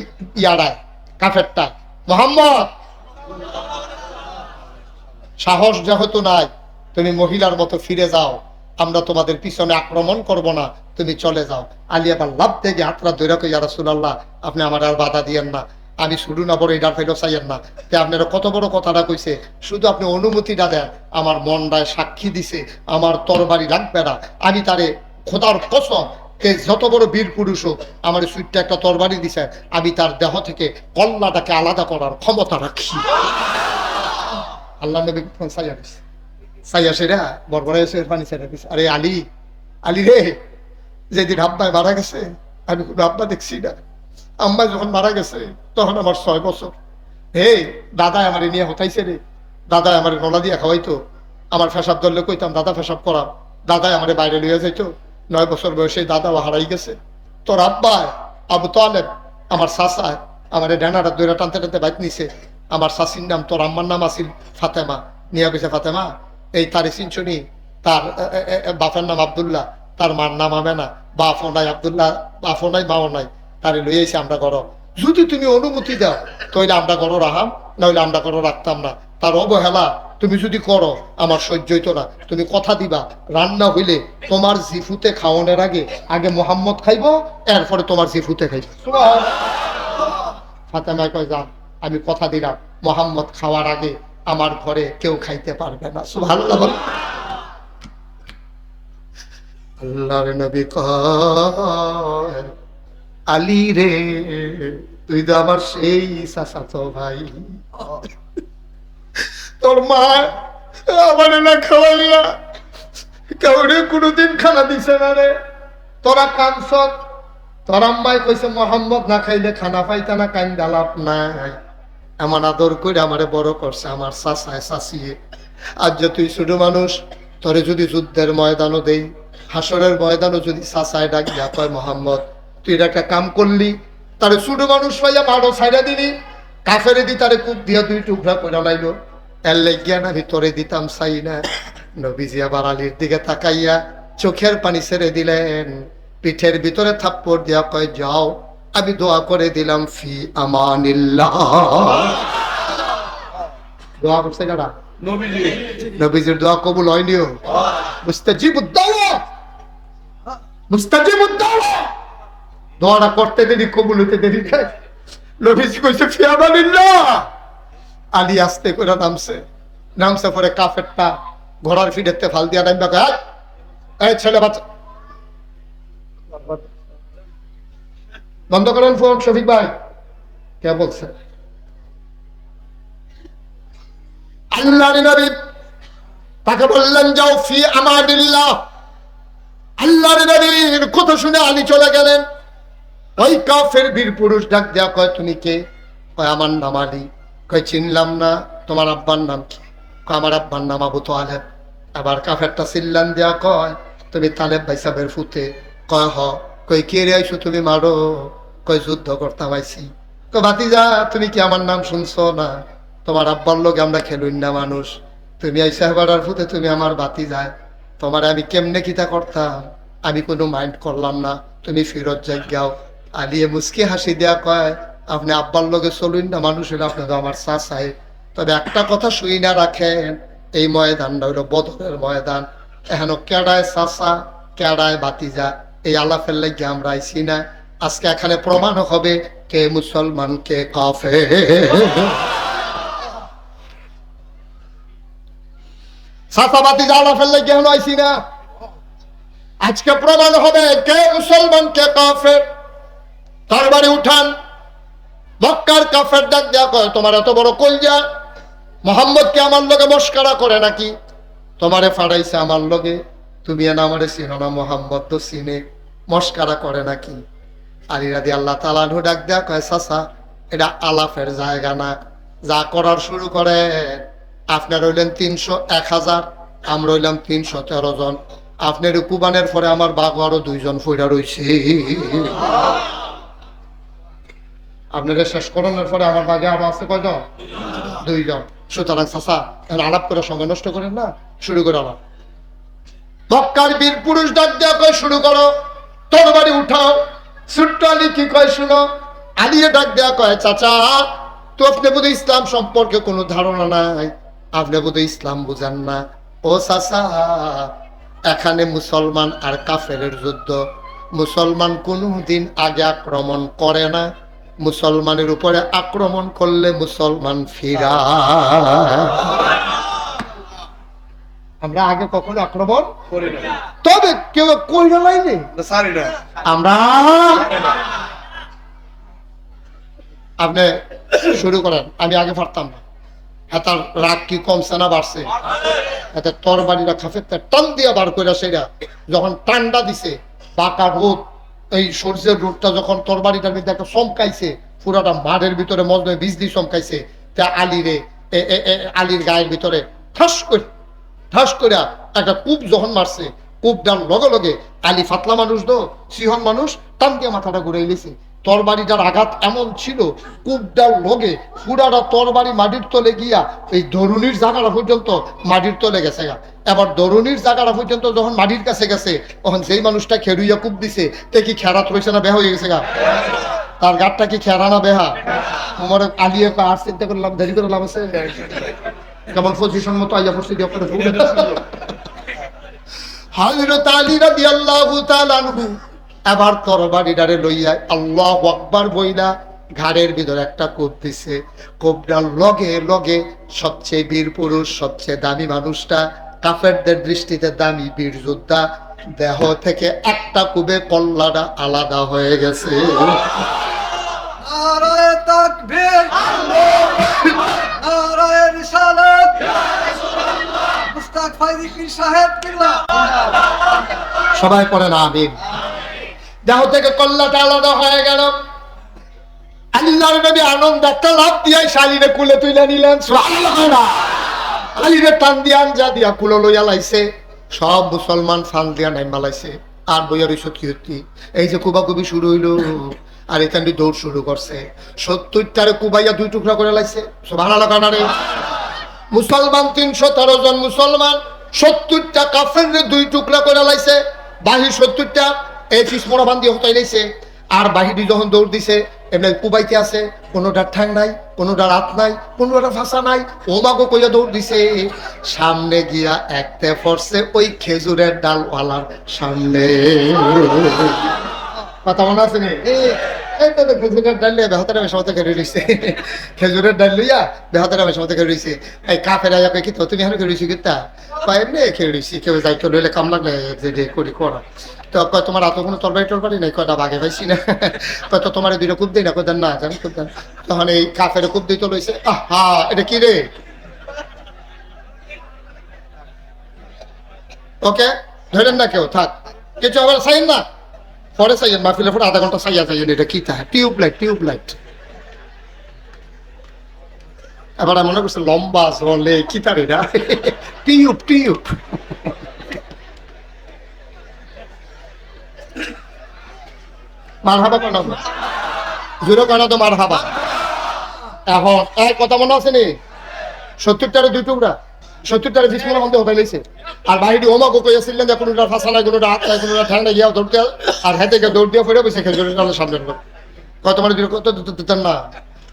ইয়ারায় কাফেরটা মোহাম্মদ সাহস যেহেতু নাই তুমি মহিলার মতো ফিরে যাও আমরা তোমাদের পিছনে আক্রমণ করব না তুমি চলে যাও আলী আবার লাভ থেকে হাতরা ধরে কই ইয়া রাসূলুল্লাহ আপনি আমার আর বাধা দিয়েন না আমি শুরু না বড় এটার ফেরত চাইয়েন না। তে আপনারা কত বড় কথাটা কইছে, শুধু আপনি অনুমতিটা দেন। আমার মনটায় সাক্ষী দিছে আমার তরবারি লাগবে না। আমি তারে খোদার কসম, কে যত বড় বীর পুরুষ হোক, আমার সুইটটা একটা তরবারি দিছে, আমি তার দেহ থেকে কল্লাটাকে আলাদা করার ক্ষমতা রাখি। আল্লাহ নবী সাইয়া দিছে, সাইয়া সেরা বরবরে এসে পানি ছেড়ে দিছে। আরে আলী, আলী রে, যেদিন আব্বায় মারা গেছে আমি কোনো আব্বা দেখছি না। আম্মা যখন মারা গেছে তখন আমার 6 বছর। হে দাদা আমার নিয়ে হতাইছে রে, দাদা আমার নলা দিয়া খাওয়াইতো। আমার পেশাব ধরলে কইতাম দাদা পেশাব করাম, দাদাই আমার বাইরে লইয়া যাইতো। 9 বছর বয়সে দাদাও হারাই গেছে। তোর আব্বা আবু তালেব আমার চাচা আমার ডানাটা দৈরা টানতে টানতে বাইক নিছে। আমার চাচির নাম, তোর আম্মার নাম আছিল ফাতেমা, নিয়ে গেছে ফাতেমা এই তারে চিনছনি, তার বাপের নাম আব্দুল্লাহ, তার মার নাম আমেনা, বাপও নাই আব্দুল্লাহ, বাপও নাই মাও নাই, তারে লইয়াছি আমরা ঘর। যদি তুমি অনুমতি দাও তাহলে আমরা ঘর রাখাম, নইলে আমরা ঘর রাখতাম না। তার অবহেলা তুমি যদি করো আমার সহ্য হইতো না। তুমি কথা দিবা রান্না হইলে তোমার জিফুতে খাওয়ানোর আগে আগে মোহাম্মদ খাইব, এরপরে তোমার জিফুতে খাইব। ফাতেমা কয় যান, আমি কথা দিলাম মোহাম্মদ খাওয়ার আগে আমার ঘরে কেউ খাইতে পারবে না। সুবহানাল্লাহ বল। আল্লাহর নবী কয় আলী রে, তুই তো আমার সেই চাচাতো ভাই, তোর মা আমার না খাওয়াইলা, কাউরে কোনোদিন খানা দিছে না রে। তোরা কানছ, তোর আম্মাই কইছে মোহাম্মদ না খাইলে খানা পাইতা না, কান্দা লাভ নাই। এমন আদর করে আমারে বড় করছে আমার চাচায় চাচিয়ে। আজ যে তুই ছোট মানুষ, তোরে যদি যুদ্ধের ময়দানও দেই, হাসরের ময়দানও যদি চাচায় ডাক দিয়া কয় মোহাম্মদ, তুই এটা একটা কাম করলি, তারে ছোট মানুষ পাইয়া মারো ছাইড়া দিলি, কাফেরে দি তারে কূপ দিয়া 2 টুকরা করে লাইলো, এর লেগিয়া না ভিতরে দিতাম চাই না। নবীজি আবার আলীর দিকে তাকাইয়া চোখের পানি ছেড়ে দিলেন, পিঠের ভিতরে থাপ্পড় দিয়া কয় যাও, আমি দোয়া করে দিলাম ফি আমানিল্লাহ। দোয়া করছে কারা? নবীজি। নবীজির দোয়া কবুল হয়নিও? মুস্তাজিবুদ দাওয়া, মুস্তাজিবুদ দাওয়া। দোয়াটা করতে দেরি, কবুল হতে দেরি খায়। নবীজি কইছে ফি আমানিল্লাহ। আলী আস্তে করে নামছে, নামছে পরে কাফেরটা ঘোড়ার ফিডেতে ফাল দিয়া নামবা কয়, এই ছেলে বাচ্চা বন্ধ করেন ফোন। শফিক ভাই কে বলছে? আল্লাহর নবী তাকে বললেন যাও ফি আমানিল্লাহ। আল্লাহর নবীর কথা শুনে আলী চলে গেলেন। ওই কাফের বীর পুরুষ ডাক দেয়া কয় তুমি কে? কয় আমার নাম আলী। কয় চিনলাম না, তোমার আব্বার নাম কি? কয় আমার আব্বার নাম আবু তালেব। আবার কাফেরটা চিল্লান দেয়া কয় তুমি তালেব ভাই সাহেবের ফুতে? কয় হ। কই কে রে আইছো তুমি মারো? কয় যুদ্ধ করতাম আইছি। কয় ভাতিজা তুমি কি আমার নাম শুনছো না? তোমার আব্বার লোক আমরা খেলুন না মানুষ, তুমি আইসা বাড়ার ফুতে, তুমি আমার ভাতিজা, তোমার আমি কেমনে কিতা করতাম? আমি কোনো মাইন্ড করলাম না, তুমি ফিরত যাই যাও। আলিয়ে মুস্কি হাসি দেয়া কয় আপনি আব্বার লোকে চলুন না মানুষ হলে আপনি তো আমার চাচাই। তবে একটা কথা শুই না রাখেন, এই ময়দানটা হইল বদরের ময়দান। এখনো কেডায় চাচা কেডায় ভাতিজা এই আলাপের লাগে আমরা আইছি না। আজকে এখানে প্রমাণ হবে কে মুসলমান কে কাফের। চাচা ভাতিজা আলাপের লাগে এখনো আইছি না, আজকে প্রমাণ হবে কে মুসলমান কে কাফের। তরবারি উঠান। মক্কার কাফের ডাক দেয়া কয় তোমার এত বড় কলজা, মোহাম্মদ কে আমার লগে মস্করা করে নাকি? তোমারে ফাড়াইছে আমার লগে, তুমি না আমারে চিনো না, মোহাম্মদ তো চিনে, মস্করা করে নাকি? আলী রাদিয়াল্লাহু তাআলা আনহু ডাক দেয়া কয় চাচা এটা আলাপের জায়গা না, যা করার শুরু করে। আপনার রইলেন 300 1000, আমরা রইলাম 313 জন। আপনার কুবানের পরে আমার বাঘ আরো 2 জন ফইরা রইছে। আপনাদের শেষ করানোর পরে আমার বাঘে আরো আছে কয়জন? 2 জন। সুতরাং চাচা আলাপ করে সঙ্গে নষ্ট করেন না, শুরু করে আলাপ। মক্কার বীর পুরুষ ডাক দেয়া কয় শুরু করো, তরবারি উঠাও। ছোট্ট আলী কি কয় শুনো। আলিয়ে ডাক দেয়া কয় চাচা তো আপনি বোধহয় ইসলাম সম্পর্কে কোনো ধারণা নাই, আপনি বোধহয় ইসলাম বুঝেন না। ও চাচা এখানে মুসলমান আর কাফেরের যুদ্ধ, মুসলমান কোনোদিন আগে আক্রমণ করে না, মুসলমানের উপরে আক্রমণ করলে মুসলমান ফিরা। আমরা আগে কখনো আক্রমণ করি না, তবে কেউ কইরা লাইনে আমরা আপনি শুরু করেন। আমি আগে পারতাম না, হ্যাঁ তার রাগ কি কমছে না বাড়ছে? এতে তরবারিরা খাফের টান দিয়া বার করে সেটা যখন টান্ডা দিছে বাঁকা রোদ, এই সূর্যের রোদটা যখন তরবারিটার মধ্যে একটা চমকাইছে, পুরাটা মাঠের ভিতরে মজমে বীজ দিয়ে চমকাইছে, তা আলীর গায়ের ভিতরে ঠাস করে একটা কূপ যখন মারছে, কূপ ডাল লগে লগে আলী ফাতলা মানুষ তো সিহন মানুষ টান দিয়ে মাথাটা ঘুরে এলেছে। তরবারিটার আঘাত এমন ছিল, কূপডাল লগে পুরাটা তরবারি মাটির তলে গিয়া এই দরুনির জায়গাটা পর্যন্ত মাটির তলে গেছে গা। এবার দরুনির জায়গাটা পর্যন্ত যখন মাটির কাছে গেছে, তখন যেই মানুষটা খেরুইয়া কূপ দিছে তে কি খেরাত রয়েছে না বেহা হয়ে গেছে গা? তার গাঠটা কি খেরা না বেহা? আমার আলিয়ে আর চিন্তা করলাম দেরি করে লাভ আছে, কেমন পজিশন মতো আইয়া পড়ছে দিয়ে আপনার হযরত আলী রাদিয়াল্লাহু তাআলা আনহু এবার তরবারিটারে লইয়া আল্লাহু আকবার বইলা ঘাড়ের ভিতরে একটা কোপ দিছে। কোপটার লগে লগে সবচেয়ে বীর পুরুষ, সবচেয়ে দামি মানুষটা, কাফেরদের দৃষ্টিতে দামি বীর যোদ্ধা, দেহ থেকে একটা কুবে কল্লাটা আলাদা হয়ে গেছে। নারায়ে তাকবীর, নারায়ে রিসালাত, মুস্তাক ফাইজি পীর সাহেব কিল্লা। সবাই পড়েন আমিন। দেহ থেকে কল্লাটা আলাদা হয়ে গেল। আল্লাহর নবী আনন্দ একটা লাভ দিয়ে শালীরে কুলে তুলে নিলেন। সুবহানাল্লাহ। আলীরে টান দিয়া আনজা দিয়া কুলো লইয়া লাইছে। সব মুসলমান ফান দিয়া নাইমা লাইছে। আর বইয়ার সত্যি এই যে কুবাকুবি শুরু হইলো, আর এখানে দৌড় শুরু করছে। 70টারে কুবাইয়া দুই টুকরা করে লাইছে। সুবহানাল্লাহ কানারে। মুসলমান 313 জন মুসলমান, 70টা কাফেররে দুই টুকরা করে লাইছে। বাহির 70টা এই পিসমোড়া বান্ধি হতাই লাইছে। আর বাহিরি যখন দৌড় দিছে, এমনি কুবাইতে আছে, কোনোটার ঠ্যাং নাই, কোনোটার হাত নাই, কোনোটার ফাঁসা নাই, ওমাগো কইয়া দৌড় দিছে। সামনে গিয়া একতে পড়ছে ওই খেজুরের ডালওয়ালার সামনে। কথা মনে আছে নি? খেজুরের ডাল লিয়া বেহাতের মেশামতে খেয়ে রয়েছে। খেজুরের ডাল লইয়া বেহাতের মেশামতে খেয়ে রয়েছে। এই কাফের আয়া কই কি তো তুমি এখন খেয়ে রয়েছি কিতা? এমনি খেয়ে রয়েছি, কেউ যাইতো লইলে কাম লাগলে যে করি করা। তো কয় তোমার এত কোনো তরবারি নাই, কয়টা বাঘে পাইছি না, কয়তো তোমার দুইটা কূপ দিই না, কোথায় না জানি কোথায়। তখন এই কাফের কূপ দিতে লইছে। আহা এটা কি রে? ওকে ধরেন না কেউ, থাক কিছু আবার চাইন না, পরে চাইয়েন মাহফিলের পরে আধা ঘন্টা চাইয়া চাইয়েন। এটা কি থাকে? টিউবলাইট। এবার মনে করছে লম্বা জলে কি তার এটা টিউব। মারহাবা কেন জোরে কেন তো মারহাবা। এখন এক কথা মনে আছে নি? 70টারে দুই টুকরা, 70টারে বিস্ময় মধ্যে হোটেল হয়েছে। আর বাহিনী ওমাকে কইয়াছিলেন যে কোনোটা ফাঁসা নাই, কোনোটা হাত নাই, কোনোটা ঠান্ডা গিয়া দৌড়তে, আর হাতে গিয়ে দৌড় দিয়ে ফেরে বসে খেজুরের ডালের সামনে কত মানে কত দিতেন না।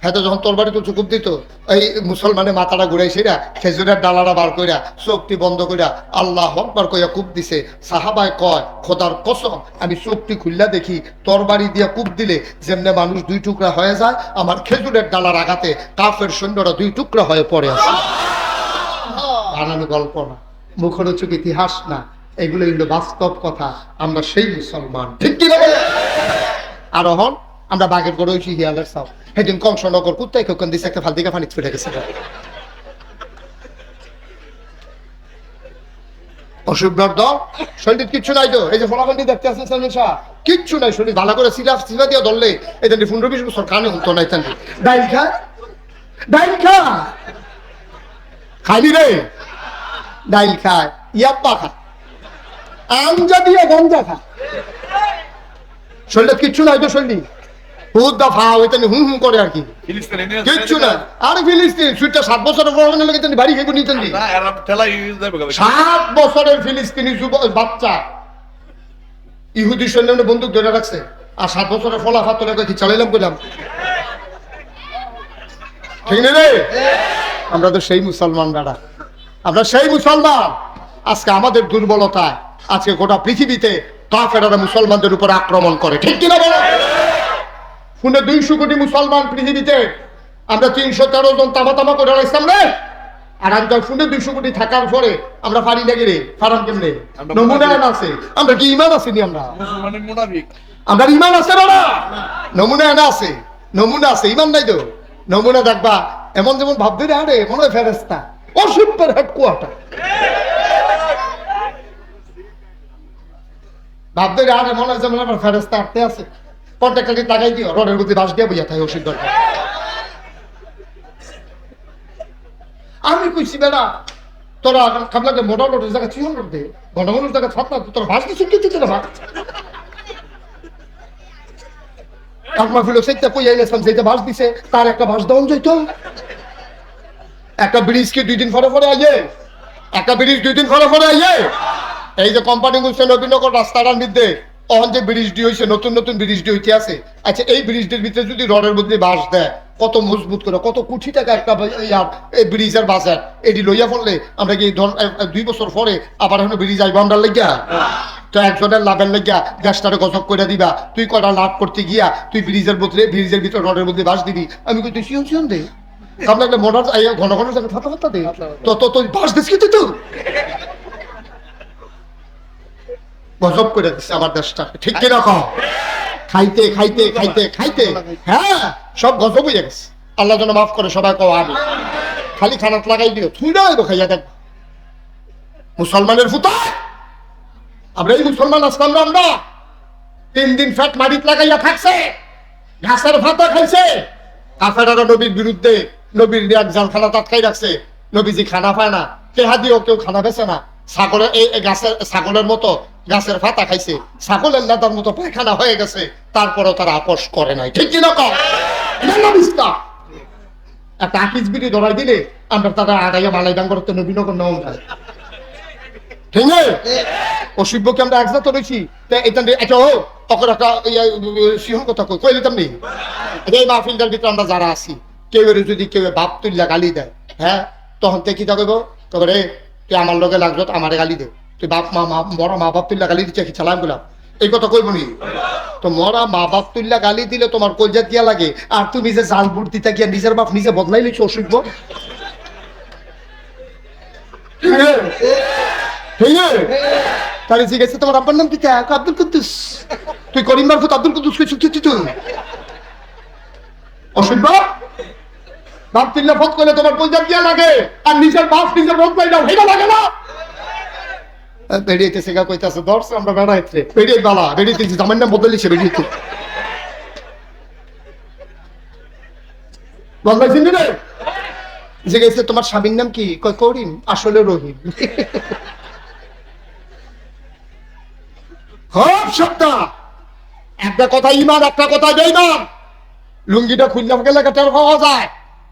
হয়তো যখন তরবারি তো চুকুপ দিত, এই মুসলমানের মাথাটা ঘুরাইছিরা খেজুরের ডালাটা বার কইরা চোখটি বন্ধ কইরা আল্লাহু আকবার কইয়া কূপ দিছে। সাহাবায় কয় খোদার কসম আমি চোখটি খুললা দেখি তরবারি দিয়া কূপ দিলে যেমনে মানুষ দুই টুকরা হয়ে যায়, আমার খেজুরের ডালার আঘাতে কাফের সৈন্যরা দুই টুকরা হয়ে পড়ে আছে। বানানো গল্প না, মুখরোচক ইতিহাস না, এগুলো কিন্তু বাস্তব কথা। আমরা সেই মুসলমান, ঠিক কি না? আর হন আমরা বাগের গড়ে হয়েছি হিয়ালের সাও। সেদিন কংসনগর কুত্তাই কখন দিছে একটা ফালদিকা পানি ছুটে গেছে। অসুবিধার দল শরীর কিচ্ছু নাই তো, এই যে ফলাফলটি দেখতে আসেন কিচ্ছু নাই, শরীর ভালো করে সিলা দিয়ে ধরলে এই 15-20 বছর কানে হতো না। ডাইল খা খাইলি রে, ডাইল খায়, ইয়াপ্পা খা, আমজা দিয়ে গঞ্জা খা, শরীরে কিচ্ছু নাই তো। শরীর হুম করে আর কি কিচ্ছু না। আর ফিলিস্তিন 7 বছরের বাড়ি খেয়ে নিতেন। 7 বছরের ফিলিস্তিনি বাচ্চা ইহুদি সৈন্য বন্দুক ধরে রাখছে, আর 7 বছরের ফলাফল তোলা কি চালাইলাম করলাম, ঠিক নেই রে? আমরা তো সেই মুসলমান দাদা, আমরা সেই মুসলমান। আজকে আমাদের দুর্বলতায় আজকে গোটা পৃথিবীতে কাফেররা মুসলমানদের উপর আক্রমণ করে, ঠিক কিনা বলো? শুনে 200 কোটি মুসলমান পৃথিবীতে, আমরা 313 জন তামা তামা করে রাখলাম রে। আর আমরা শুনে 200 কোটি থাকার পরে আমরা পারি না গেলে ফারাম কেমনে? নমুনা আছে, আমরা কি ইমান আছে নি? আমরা মুসলমানের মুনাফিক। আমরা ইমান আছে না? নমুনা আছে, নমুনা আছে, ইমান নাই তো। নমুনা দেখবা এমন যেমন ভাববে রে, আরে মনে হয় ফেরেস্তা, অসুখের হেডকোয়ার্টার। ভাববে রে, আরে মনে হয় যেমন আমার ফেরেস্তা আটতে আছে। কন্ট্রাক্টরকে টাকাই দিও, রডের মধ্যে বাস দিয়ে বইয়া থাকে ওষুধ দরকার। আমি কইছি বেড়া, তোরা কাবলাকে মোটা লোটের জায়গা চিহন লোট দে, ঘন ঘন জায়গা ছাত্র তোর ভাস কিছু কি দিতে ভাগ কাকমা ফিলো সেইটা কই আইলাম, সেইটা ভাস দিছে, তার একটা ভাস দেওয়া যাইতো। একটা ব্রিজ কি 2 দিন পরে পরে আইয়ে, একটা ব্রিজ 2 দিন পরে পরে আইয়ে। এই যে কোম্পানি গুলো নবীনগর রাস্তাটার মধ্যে অহন যে ব্রিজটি হয়েছে, নতুন নতুন ব্রিজটি হইতে আছে। আচ্ছা, এই ব্রিজটির ভিতরে যদি রডের মধ্যে বাঁশ দেয়, কত মজবুত করে, কত কোটি টাকা একটা এই ব্রিজের বাজার। এটি লইয়া পড়লে আমরা কি 2 বছর পরে আবার এখন ব্রিজ আইব আমরা লাগিয়া? তো একজনের লাভের লাগিয়া গ্যাসটারে গজব করে দিবা, তুই কটা লাভ করতে গিয়া তুই ব্রিজের ভিতরে রডের মধ্যে বাঁশ দিবি। আমি কই তুই শিওন শিওন দে, কাম লাগলে মোটর ঘন ঘন ফাটা ফাটা দে, তো তুই বাঁশ দিস কি তুই? গজব করে দিচ্ছে আমার দেশটা, ঠিক কিনা কম? খাইতে খাইতে খাইতে খাইতে হ্যাঁ সব গজব হয়ে গেছে। আল্লাহ যেন মাফ করে, সবাই কও আমি। খালি খানাত লাগাই দিও, তুই না খাইয়া দেখ মুসলমানের ফুটা। আমরা এই মুসলমান আসলাম না, আমরা 3 দিন ফ্যাট মারিত লাগাইয়া থাকছে, ঘাসের ভাতা খাইছে। কাফেরারা নবীর বিরুদ্ধে, নবীর এক জাল খানা তাৎকাই রাখছে। নবীজি খানা পায় না, কেহা দিয়েও কেউ খানা বেছে না। ছাগলের এই গাছের ছাগলের মতো গাছের ভাতা খাইছে, ছাগলের লেদার মতো পায়খানা হয়ে গেছে, তারপরেও তারা আপোষ করে নাই, ঠিক কিনা কম? একটা আকিজ বিড়ি ধরাই দিলে আমরা তারা আগাইয়া মালাই ডাঙ্গর নবীনগর নাম যায়, ঠিক আছে? অসভ্যকে আমরা একজাত রয়েছি। সিংহ কথা কই দিতাম নেই। এই মাহফিলটার ভিতরে আমরা যারা আছি, কেউ যদি কেউ বাপ তুল্লা গালি দেয়, হ্যাঁ, তখন তে কি তা কইব? তবে রে তুই আমার লগে লাগলো, আমার গালি দে, তুই বাপ মরা মা বাপ তুল্লা গালি দিচ্ছে কি চালাম গুলাম, এই কথা কইব নি? তো মরা মা বাপ তুল্লা গালি দিলে তোমার কলজা দিয়া লাগে, আর তুমি যে জাল বুট দিতে গিয়া নিজের বাপ নিজে বদলাই লিখছো অসভ্য, ঠিক আছে? তাহলে জিজ্ঞেস তোমার আব্বার নাম কি? আব্দুল কুদ্দুস। তুই করিম মারফত আব্দুল কুদ্দুস কে চুক্তি তুই অসভ্য। বাপ তিল্লা ফত করলে তোমার কলজা দিয়া লাগে, আর নিজের বাপ নিজের বদলাই দাও, এটা লাগে না? বেরিয়েছে সেগা কইতাছে দর্শ আমরা বেড়াইতে বেরিয়ে বালা বেরিয়েছি, জামাইয়ের নাম বদলিছে বেরিয়েছে, বদলাইছেন রে? জিজ্ঞেস তোমার স্বামীর নাম কি? কয় করিম, আসলে রহিম। খুব সত্তা একটা কথা ইমান, একটা কথা বেঈমান। লুঙ্গিটা খুললে গেলে টের পাওয়া যায়,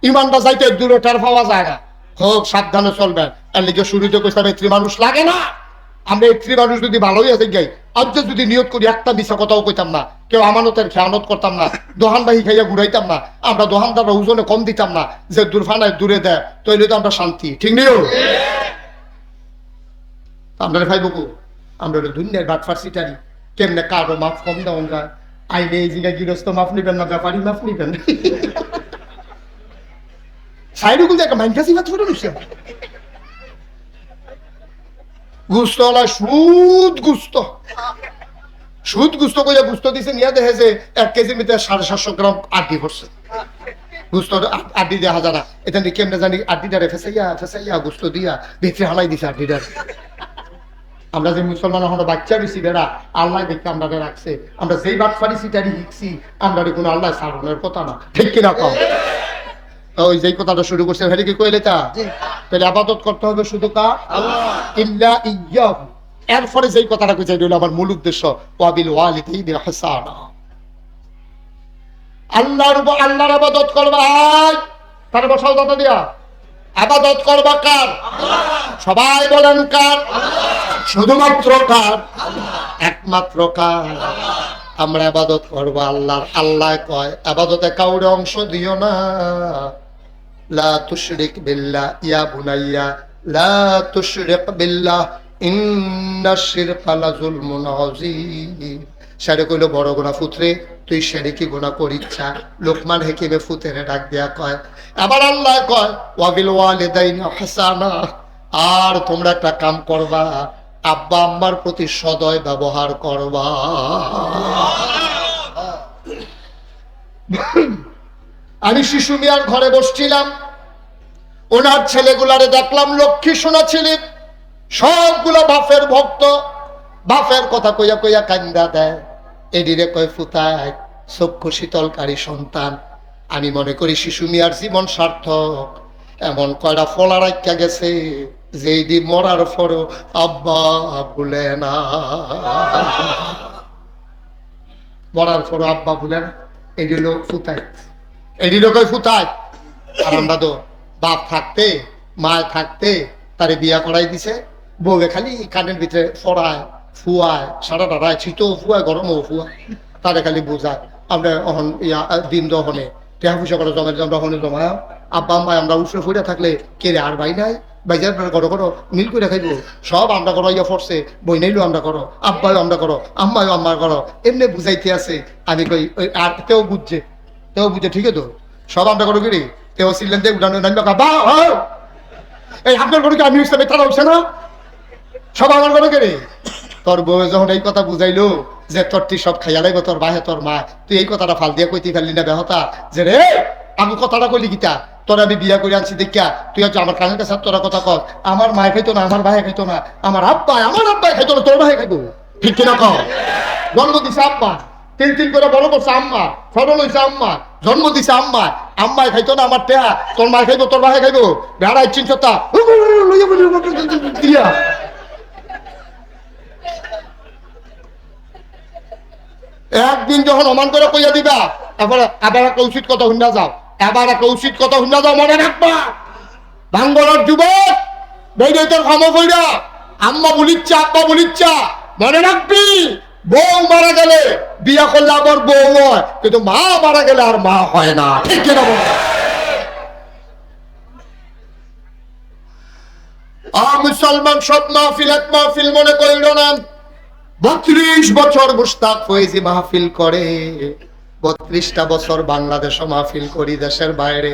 ইমানটা যাইতে দূরে টের পাওয়া যায় না। খুব সাবধানে চলবেন। এর লিগে শুরুতে কইতাম স্ত্রী মানুষ লাগে না। আমরা স্ত্রী মানুষ যদি ভালোই আছে গাই, আজ যদি নিয়ত করি একটা মিশা কথাও কইতাম না, কেউ আমানতের খেয়ানত করতাম না, দোহান বাহি খাইয়া ঘুরাইতাম না, আমরা দোহানদাররা ওজনে কম দিতাম না, যে দূরফানায় দূরে দেয় তৈলে তো আমরা শান্তি, ঠিক নিও? আমরা ভাইবকু আমরা দুনিয়ার বাট ফার্সিটারি কেমনে কারো মাফ কম দেওয়া যায়। আইনে এই জায়গায় গৃহস্থ মাফ নিবেন না, ব্যাপারী মাফ নিবেন। সাইডুকুল একটা মাইন্ডাসি মাত্র নিচ্ছে গুস্ত সুদ গুস্ত, সুদ গুস্ত কইয়া গুস্ত দিছে, নিয়ে দেখে যে 1 কেজির ভিতরে 750 গ্রাম আড্ডি পড়ছে। গুস্ত আড্ডি দেওয়া যারা এটা কেমনে জানি আড্ডিটারে ফেসাইয়া গুস্ত দিয়া ভিতরে হালাই দিছে আড্ডিটার। আমরা যে মুসলমান হলো বাচ্চা বেশি বেড়া, আল্লাহ দেখে আমরা রাখছে। আমরা যেই বাট ফারি সিটারি শিখছি, আমরা কোনো আল্লাহ সারণের কথা না, ঠিক কিনা কম? ওই যেই কথাটা শুরু করছে হেরে কি কইলে তা তাহলে আবাদত করতে হবে শুধু কার? আল্লাহ, ইল্লা ইয়াহু। এরপরে যেই কথাটা কইছে এটা হলো আমার মূল উদ্দেশ্য, ওয়াবিল ওয়ালিদাইনি ইহসানা। আল্লাহর আবাদত করবা, তার বসাও দাদা দিয়া। আবাদত করবা কার? সবাই বলেন কার? শুধুমাত্র কার? একমাত্র কার? আমরা আবাদত করবো আল্লাহর। আল্লাহ কয় আবাদতে কাউরে অংশ দিও না। লা তুশরিক বিল্লাহ ইয়া বুনাইয়া লা তুশরিক বিল্লাহ ইন্নাশ শিরকা লাযুলমুন আযীম। সেটা কইলো বড় গুনাহ পুত্রে, তুই সেরেকি গুনাহ করিচ্ছা। লোকমান হাকিমে ফুতেরে ডাক দিয়া কয়, আবার আল্লাহ কয় ওয়াবিল ওয়ালিদাইনি ইহসানা, আর তোমরা একটা কাম করবা, আব্বা আম্মার প্রতি সদয় ব্যবহার করবা। আমি শিশু মিয়ার ঘরে বসছিলাম, ওনার ছেলেগুলারে দেখলাম লক্ষ্মী সোনা ছেলে, সবগুলো বাপের ভক্ত, বাপের কথা কইয়া কইয়া কান্দা দেয়। এদিকে কয় ফুতায় চক্ষু শীতলকারী সন্তান। আমি মনে করি শিশু মিয়ার জীবন সার্থক। এমন কয়টা ফলা রাখা গেছে যেই দি মরার পরও আব্বা ভুলে না, মরার পরও আব্বা ভুলে না। এই দিল ফুতায়, এই দিল কয় ফুতায়। আর আমরা তো বাপ থাকতে মায় থাকতে তারে বিয়া করাই দিছে, বউকে খালি কানের ভিতরে ফড়ায় ফুয়ায়, সারাটা রায় শীতও ফুয়ায় গরমও ফুয়ায়, তারে খালি বোঝায়। আমরা অহন দিন দহনে টেহা পয়সা করে জমা আমরা হনে জমায়। আব্বা আম্মায় আমরা উঠে ফুটে থাকলে কে রে আর ভাই নাই, ভাইজার করো করো মিল করে খাইবো, সব আমরা করো, ইয়া ফরছে বই নাইলো আমরা করো, আব্বাও আমরা করো, আম্মাও আমরা করো, এমনি বুঝাইতে আছে। আমি কই ওই আর তেও বুঝছে, তেও বুঝছে, ঠিক আছে তো সব আমরা করো কি তেও ছিলেন যে উঠানো নামবে বা এই আপনার করে কি আমি উঠছে তারা উঠছে না, সব আমার করে কে রে। তোর বউ যখন এই কথা বুঝাইলো যে তোর তুই সব খাইয়া লাগবে, তোর বাহে তোর মা, তুই এই কথাটা ফাল দিয়ে কইতে ফেললি না বেহতা, যে রে আমি কথাটা কইলি গীতা, তোর আমি বিয়া করে আনছি দেখিয়া তুই হচ্ছে আমার কানের কাছে তোরা কথা কর। আমার মায়ে খাইতো না, আমার ভাই খাইতো না, আমার আব্বাই খাইতো না, তোর ভাই খাইতো, ঠিক কিনা কর। জন্ম দিছে আব্বা, তিন তিন করে বড় করছে আম্মা, সরল হয়েছে আম্মা, জন্ম দিছে আম্মা, আম্মায় খাইতো না আমার টেহা, তোর মায় খাইবো তোর ভাই খাইবো, বেড়াই চিনছতা দিয়া। একদিন যখন অমান করে কইয়া দিবা, আবার একটা উচিত কথা শুনা যাও, এবার একটা উচিত কথা শুনা যাও, মনে রাখবা ভাঙ্গলের যুবক বইলে তোর ক্ষমা কইরা আম্মা বলিচ্ছা আব্বা বলিচ্ছা, মনে রাখবি বউ মারা গেলে বিয়া করলে আবার বউ হয়, কিন্তু মা মারা গেলে আর মা হয় না, ঠিক কিনা বল। মুসলমান সব মাহফিল এক মাহফিল মনে করিল না। 32 বছর মুশতাক ফয়েজি মাহফিল করে, 32টা বছর বাংলাদেশে মাহফিল করি, দেশের বাইরে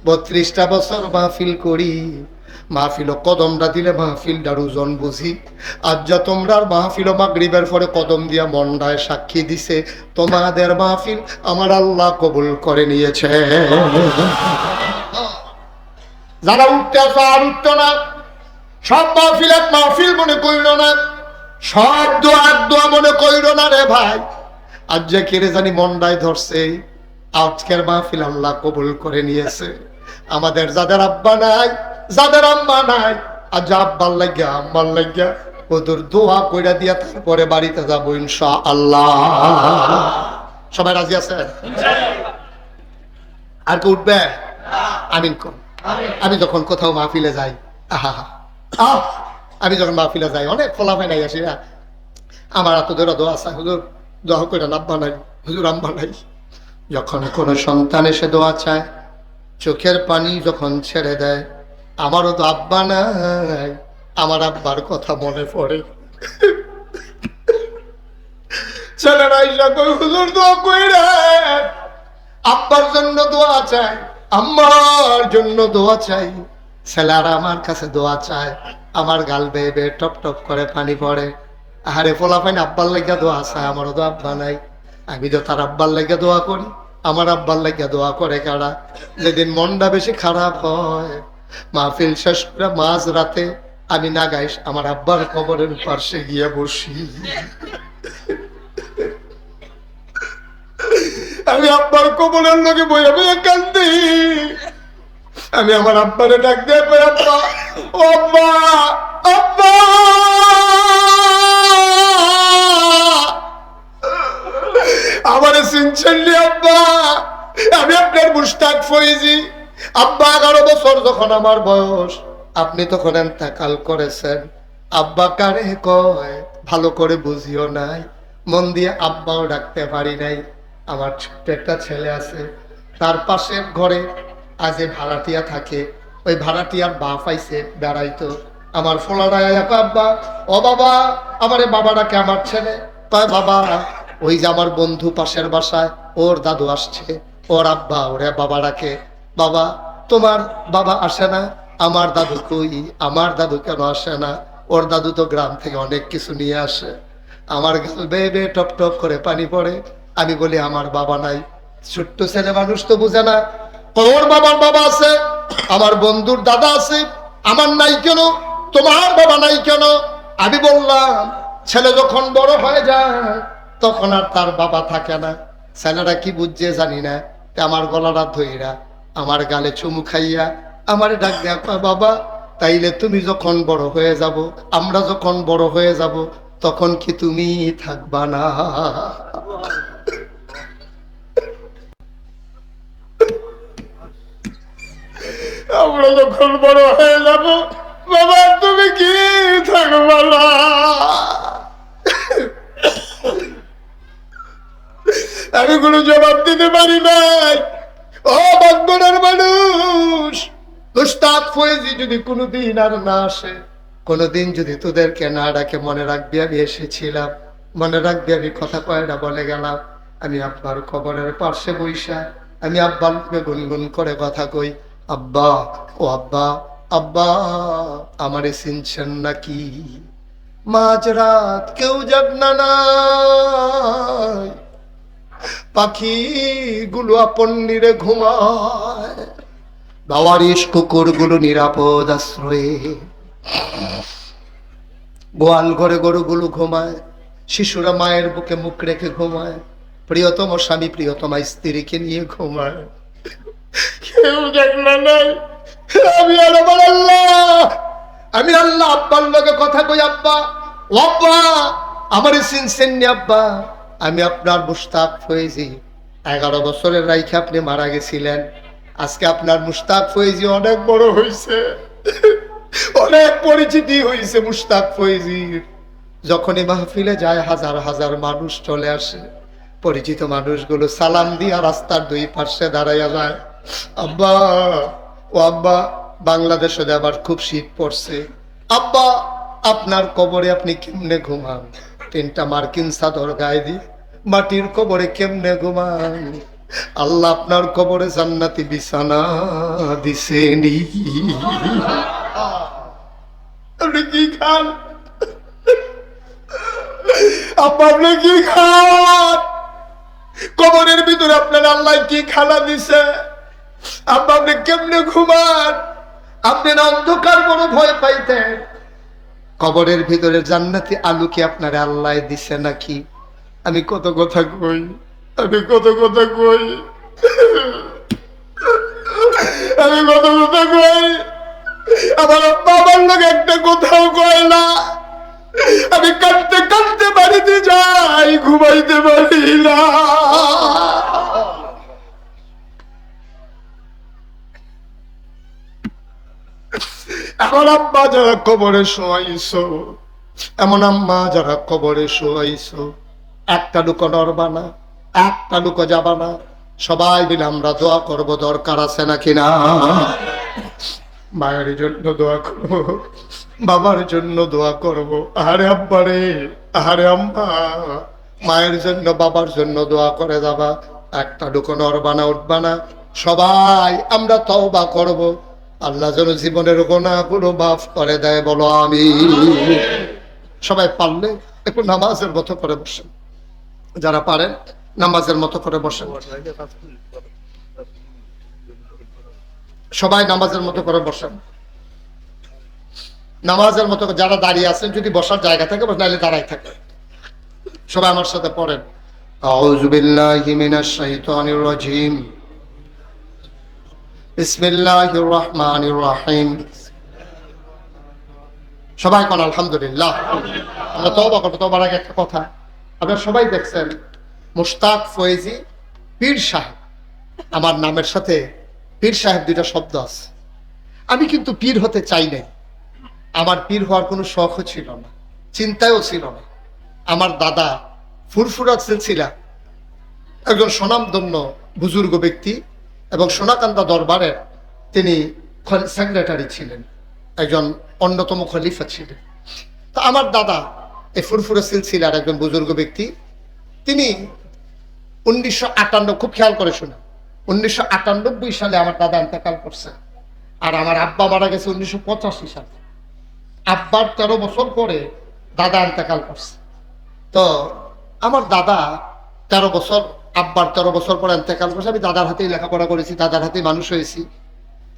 32টা বছর মাহফিল করি। মাহফিল কদমটা দিলে মাহফিলটার ওজন বুঝি। আজ যা তোমরা মাহফিল মাগরিবের পরে কদম দিয়া মন্ডায় সাক্ষী দিছে, তোমাদের মাহফিল আমার আল্লাহ কবুল করে নিয়েছে। যারা উঠতে আসো আর উঠতো না, সব মাহফিল এক মাহফিল মনে করিল না, সব দোয়া মনে করিল না রে ভাই। আজ যে কেড়ে জানি মন্ডায় ধরছে, আজকের মাহফিল আল্লাহ কবুল করে নিয়েছে। আমাদের যাদের আব্বা নাই, যাদের আম্মা নাই, আজ আব্বার লাগিয়া আম্মার লাগিয়া ওদের দোয়া কইরা দিয়া তারপরে বাড়িতে যাবো ইনশাআল্লাহ। সবাই রাজি আছে? আর কে উঠবে? আমিন কোন। আমি যখন কোথাও মাহফিলে যাই, আমি যখন মাহফিলে যাই অনেক ফলাফাই নাই আসি না, আমার এত দূর দোয়া আছে, হুজুর দোয়া করে আব্বা নাই, হুজুর আম্মা নাই। যখন কোনো সন্তান এসে দোয়া চায়, চোখের পানি যখন ছেড়ে দেয়, আমারও তো আব্বা নাই, আমার আব্বার কথা মনে পড়ে। ছেলেরা ইসা কই হুজুর দোয়া কইরা, আব্বার জন্য দোয়া চাই, আম্মার জন্য দোয়া চাই। ছেলেরা আমার কাছে দোয়া চায়, আমার গাল বেয়ে বেয়ে টপ টপ করে পানি পড়ে। আরে ফলাফাইন আব্বার লাগিয়া দোয়া চায়, আমারও তো আব্বা নাই। আমি তো তার আব্বার লাগিয়া দোয়া করি, আমার আব্বার লাগিয়া দোয়া করে কারা। যেদিন মনটা বেশি খারাপ হয়, মাহফিল শেষ করে মাঝ রাতে আমি না গাইস আমার আব্বার কবরের পাশে গিয়ে বসি। আমি আব্বার কবরের লোকে বইয়া বইয়া কান্দি। আমি আমার আব্বারে ডাক দিয়ে কই, আব্বা ও আব্বা, আব্বা আমারে চিনছেন নি আব্বা? আমি আপনার মুশতাক ফয়েজি। আব্বা 11 বছর যখন আমার বয়স, আপনি তখন ইন্তেকাল করেছেন। আব্বা কারে কয় ভালো করে বুঝিও নাই, মন দিয়ে আব্বাও ডাকতে পারি নাই। আমার ছোট্ট একটা ছেলে আছে, তার পাশের ঘরে আজ ভাড়াটিয়া থাকে, ওই ভাড়াটিয়ার বাপ আইছে বেড়াইতো। আমার ফোলারায় আব্বা ও বাবা, আমারে বাবা ডাকে আমার ছেলে, কয় বাবা ওই যে আমার বন্ধু পাশের বাসায়, ওর দাদু আসছে, ওর আব্বা ওরে বাবা ডাকে, বাবা তোমার বাবা আসে না? আমার দাদু কই? আমার দাদু কেন আসে না? ওর দাদু তো গ্রাম থেকে অনেক কিছু নিয়ে আসে। আমার গাল বেয়ে বেয়ে টপ টপ করে পানি পড়ে। আমি বলি আমার বাবা নাই। ছোট্ট ছেলে মানুষ তো বুঝে না, ওর বাবার বাবা আছে, আমার বন্ধুর দাদা আছে, আমার নাই কেন? তোমার বাবা নাই কেন? আমি বললাম ছেলে যখন বড় হয়ে যায় তখন আর তার বাবা থাকে না। ছেলেরা কি বুঝছে জানি না, আমার গলাটা ধইরা আমার গালে চুমু খাইয়া আমার ডাক দেয়া কয়, বাবা তাইলে তুমি যখন বড় হয়ে যাব, আমরা যখন বড় হয়ে যাব, তখন কি তুমি থাকবা না? আমরা যখন বড় হয়ে যাব, বাবা তুমি কি থাকবা না? আমি কোনো জবাব দিতে পারি নাই। ও বাগদানের মানুষ, মুস্তাক ফয়েজি যদি কোনোদিন আর না আসে, কোনোদিন যদি তোদেরকে না ডাকে, মনে রাখবি আমি এসেছিলাম, মনে রাখবি আমি কথা কয়টা বলে গেলাম। আমি আব্বার কবরের পাশে বইসা আমি আব্বাকে গুনগুন করে কথা কই, আব্বা ও আব্বা, আব্বা আমারে চিনছেন নাকি? মাঝরাত কেউ জাগনা নাই, পাখি গুলো আপন নিরে ঘুমায়, বাওয়ারিশ কুকুর গুলো নিরাপদ আশ্রয়ে, গোয়াল ঘরে গরুগুলো ঘুমায়, শিশুরা মায়ের বুকে মুখ রেখে ঘুমায়, প্রিয়তম স্বামী প্রিয়তমা স্ত্রীকে নিয়ে ঘুমায়, কেউ দেখনা নাই। আমি আর আমার আল্লাহ, আমি আল্লাহ আব্বার লগে কথা কই, আব্বা ও আব্বা আমারে চিনছেন নি আব্বা? আমি আপনার মুস্তাক ফয়েজি, 11 বছরের রাইখে আপনি মারা গেছিলেন। আজকে আপনার মুস্তাক ফয়েজি অনেক বড় হয়েছে, অনেক পরিচিতি হয়েছে মুস্তাক ফয়েজির। যখনই মাহফিলে যায় হাজার হাজার মানুষ চলে আসে, পরিচিত মানুষগুলো সালাম দিয়া রাস্তার দুই পাশে দাঁড়াইয়া যায়, আব্বা ও আব্বা বাংলাদেশে আবার খুব শীত পড়ছে, আব্বা আপনার কবরে আপনি কেমনে ঘুমান? 3টা মার্কিন চাদর গায়ে দিয়ে মাটির কবরে কেমনে ঘুমান? আল্লাহ আপনার কবরে জান্নাতি বিছানা দিছেনি। আপনি কি খান আব্বা? আপনি কি খান? কবরের ভিতরে আপনার আল্লাহ কি খানা দিছে? আব্বা আপনি কেমনে ঘুমান? আপনি না অন্ধকার বড় ভয় পাইতেন, কবরের ভিতরে জান্নাতি আলু কি আপনার আল্লাহ দিছে নাকি? আমি কত কথা কই, আমি কত কথা কই, আমি কত কথা কই। আমার বাবার লোক একটা কোথাও কয় না। আমি কাঁদতে কাঁদতে বাড়িতে যাই, ঘুমাইতে পারি না। এমন আব্বা যারা কবরে শোয়াইছো, এমন আম্মা যারা কবরে শোয়াইছো, একটা লুকো নড়বা না, একটা লুকো যাবা না। সবাই মিলে আমরা দোয়া করব, দরকার আছে নাকি না? মায়ের জন্য দোয়া করব, বাবার জন্য দোয়া করব। আরে আব্বা রে, আরে আম্মা, মায়ের জন্য বাবার জন্য দোয়া করে যাবা। একটা লুকো নড়বা না, উঠবা না। সবাই আমরা তওবা করব, আল্লাহ যেন জীবনের গুনাহগুলো মাফ করে দেয়, বলো আমিন। সবাই পারলে একটু নামাজের মতো করে বসেন, যারা পারেন নামাজের মতো করে বসেন। সবাই নামাজের মতো করে বসেন, নামাজের মতো। যারা দাঁড়িয়ে আছেন যদি বসার জায়গা থাকে, নাহলে দাঁড়াই থাকে। সবাই আমার সাথে পড়েন, আউযু বিল্লাহি মিনাশ শাইতানির রাজিম, বিসমিল্লাহির রহমানির রহিম। সবাই কোন আলহামদুলিল্লাহ। আমরা তওবা করব। তওবার আগে একটা কথা, আপনারা সবাই দেখছেন মুশতাক ফয়েজি পীর সাহেব, আমার নামের সাথে পীর সাহেব 2টা শব্দ আছে। আমি কিন্তু পীর হতে চাই নাই, আমার পীর হওয়ার কোনো শখও ছিল না, চিন্তাও ছিল না। আমার দাদা ফুরফুরা সিলসিলা একজন স্বনামধন্য বুজুর্গ ব্যক্তি এবং সোনাকান্দা দরবারের তিনি সেক্রেটারি ছিলেন, একজন অন্যতম খলিফা ছিলেন। তো আমার দাদা এই ফুরফুরা সিলসিলার একজন বুজুর্গ ব্যক্তি, তিনি 1958, খুব খেয়াল করে শুনে, 1998 সালে আমার দাদা ইন্তেকাল করছে। আর আমার আব্বা মারা গেছে 1985 সালে। আব্বার 13 বছর পরে দাদা ইন্তেকাল করছে। তো আমার দাদা 13 বছর, আব্বার 13 বছর পরে ইন্তেকাল করছে। আমি দাদার হাতেই লেখাপড়া করেছি, দাদার হাতেই মানুষ হয়েছি।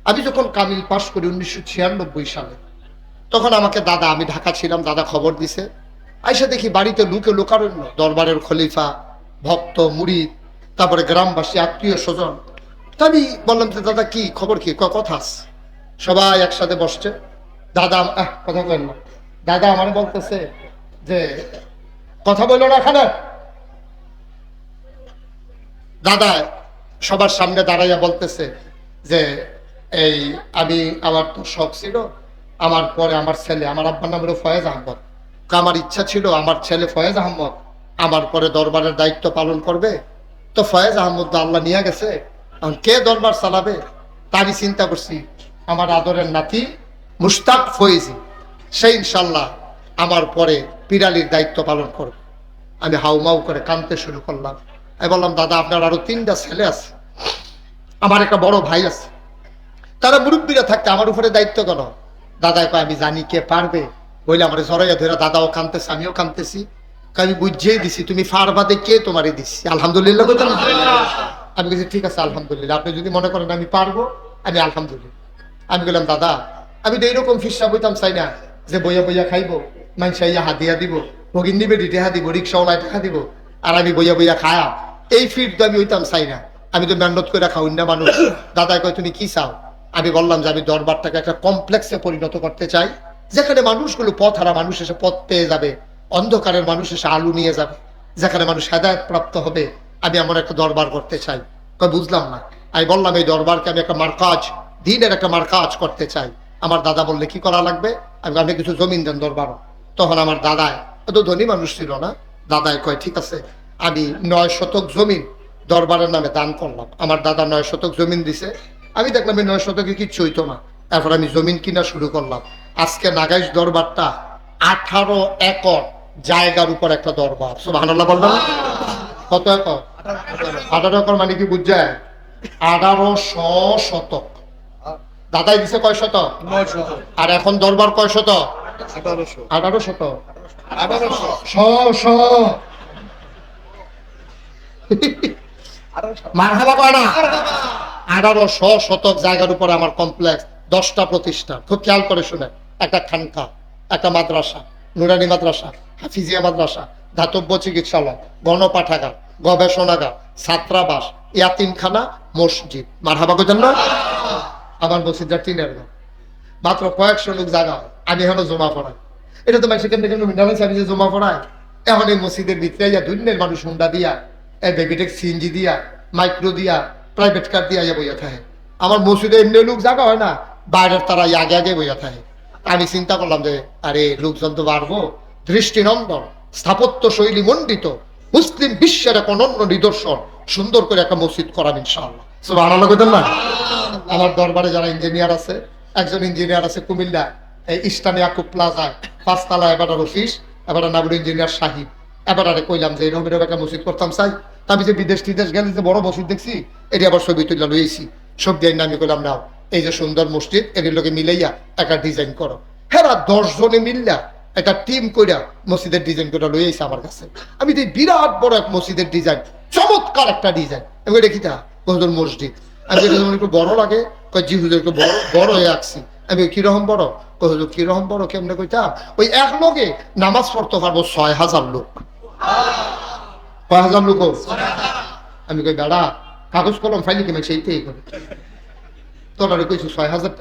আমি যখন কামিল পাশ করি 1996 সালে, তখন আমাকে দাদা, আমি ঢাকা ছিলাম, দাদা খবর দিছে। আইসা দেখি বাড়িতে লোকে লোকারণ্য, দরবারের খলিফা, ভক্ত, মুরিদ, তারপরে গ্রামবাসী, আত্মীয় স্বজন। তা আমি বললাম যে দাদা কি খবর, কি কথা আছে? সবাই একসাথে বসছে। দাদা কথা বলেন না, দাদা আমার বলতেছে যে কথা বললো না এখানে। দাদা সবার সামনে দাঁড়াইয়া বলতেছে যে এই আমি, আমার তো শখ ছিল, আমার পরে আমার ছেলে, আমার আব্বার নাম হলো ফয়েজ আহমদ, আমার ইচ্ছা ছিল আমার ছেলে ফয়েজ আহমদ আমার পরে দরবারের দায়িত্ব পালন করবে। তো ফয়েজ আহমদ আল্লাহ নিয়ে গেছে, এখন কে দরবার চালাবে? তা আমি চিন্তা করছি আমার আদরের নাতি মুশতাক ফয়েজি, সে ইনশাল্লাহ আমার পরে পিরালির দায়িত্ব পালন করবে। আমি হাউমাউ করে কাঁদতে শুরু করলাম। আমি বললাম দাদা আপনার আরো 3টা ছেলে আছে, আমার একটা বড় ভাই আছে, তারা মুরব্বীরা থাকতে আমার উপরে দায়িত্ব কেন? দাদাই কয় আমি জানি কে পারবে। বইলে আমার জড়াইয়া ধরে, দাদাও কাঁদতেছে আমিও কাঁদতেছি। আমি বুঝিয়ে দিছি তুমি ফারবাদে কে তোমারই দিচ্ছি, আলহামদুলিল্লাহ বলতাম। আমি বলছি ঠিক আছে আলহামদুলিল্লাহ, আপনি যদি মনে করেন আমি পারবো, আমি আলহামদুলিল্লাহ। আমি বললাম দাদা আমি তো এইরকম ফিসা বইতাম চাই না যে বইয়া বইয়া খাইবো, মানুষাইয়া হাতিয়া দিব, ভগিন নিবে টেহা দিব, রিক্সাওয়ালায় টাকা দিব, আর আমি বইয়া বইয়া খায়া, এই ফিট তো আমি হইতাম চাই না। আমি তো মেহনত করে খাওয়াই না মানুষ। দাদা কয় তুমি কি চাও? আমি বললাম যে আমি দরবারটাকে একটা কমপ্লেক্সে পরিণত করতে চাই, যেখানে মানুষগুলো পথহারা মানুষ এসে পথ পেয়ে যাবে, অন্ধকারের মানুষ এসে আলু নিয়ে যাবে, যেখানে মানুষ হেদায়েত প্রাপ্ত হবে। আমি এমন একটা দরবার করতে চাই। কয় বুঝলাম না। আমি বললাম এই দরবারকে আমি একটা মার্কাজ, দিনের একটা মার্কাজ করতে চাই। আমার দাদা বললে কি করা লাগবে? আমি আপনি কিছু জমিন দেন দরবার। তখন আমার দাদায়, এত ধনী মানুষ ছিল না, দাদাই কয় ঠিক আছে আমি 9 শতক জমিন দরবারের নামে দান করলাম। আমার দাদা 9 শতক জমিন দিছে। আমি দেখলাম এই 9 শতকে কিচ্ছু হইতো না। তারপর আমি জমিন কিনা শুরু করলাম। আজকে নাগাইশ দরবারটা 18 একর জায়গার উপর একটা দরবার। সুবহানাল্লাহ বলবেন না? কত একর? 18 একর মানে কি বুঝছেন? 1800 শতক। দাদাই দিছে কয় শতক? 9 শতক। আর এখন দরবার কয় শতক? 1800। 18 শতক। 1800। মারহাবা কয় না? 1800 শতক জায়গার উপর আমার কমপ্লেক্স, 10টা প্রতিষ্ঠান। খুব খেয়াল করে শুনে, একটা খানকা, একটা মাদ্রাসা, নুরানি মাদ্রাসা, হাফিজিয়া মাদ্রাসা, ধাতব্য চিকিৎসালয়, গণপাঠাগার, গবেষণাগার, ছাত্রাবাস, ইয়াতিমখানা, মসজিদ। মারহাবা কইতেন না? আমার মসজিদটা টিনের ঘর, মাত্র কয়েকশো লোক জায়গা হয়। আমি এখনো জমা পড়াই। এটা তো সেখান থেকে মিনারেল সার্ভিসে জমা পড়ায়। এখন এই মসজিদের ভিতরে দুনিয়ার মানুষ হুন্ডা দিয়া, বেবিটেক সিএনজি দিয়া, মাইক্রো দিয়া, প্রাইভেট কার দিয়া বইয়া থাকে। আমার মসজিদে এমনি লোক জায়গা হয় না, বাইরের তারা আগে আগে বইয়া থাকে। আমি চিন্তা করলাম যে আরে লোকজন তো বাড়বো, দৃষ্টিনন্দন, স্থাপত্য শৈলী মণ্ডিত, মুসলিম বিশ্বের এক অনন্য নিদর্শন, সুন্দর করে একটা মসজিদ করাম ইনশাআল্লাহ। সুবহানাল্লাহ কইতেন না? আমার দরবারে যারা ইঞ্জিনিয়ার আছে, একজন ইঞ্জিনিয়ার আছে কুমিল্লা, এই ইস্টার্ন ইয়াকুব প্লাজায় 5 তলা এবার অফিস, এবার নাবুর ইঞ্জিনিয়ার শাহিদ। এবার আরে কইলাম যে এরকম এরকম একটা মসজিদ করতাম চাই। তা আমি যে বিদেশ টিদেশ গেলে যে বড় মসজিদ দেখছি, এটি আবার ছবি তুলে লইছি, সব দিয়ে আমি কইলাম নাও এই যে সুন্দর মসজিদ, এটির লোকে মিলাইয়া একটা ডিজাইন করো। হ্যাঁ 10 জনে মিললা একটা টিম কইরা মসজিদের ডিজাইন করে লইছে আমার কাছে। আমি তো বিরাট বড় এক মসজিদের ডিজাইন, চমৎকার একটা ডিজাইন। আমি দেখি তা হুজুর মসজিদ, আমি একটু বড় লাগে, কই জি হুজুর একটু বড় বড় হয়ে আসছি। আমি কিরকম বড়? কই হুজুর কিরকম বড় কেমনে কইতাম? ওই এক লোকে নামাজ পড়তে পারবো 6000 লোক। 5000 লোক? আমি কই দাদা কাগজ কলম ফাইলি কেমন সেইটাই করে তোরা কইছি 6000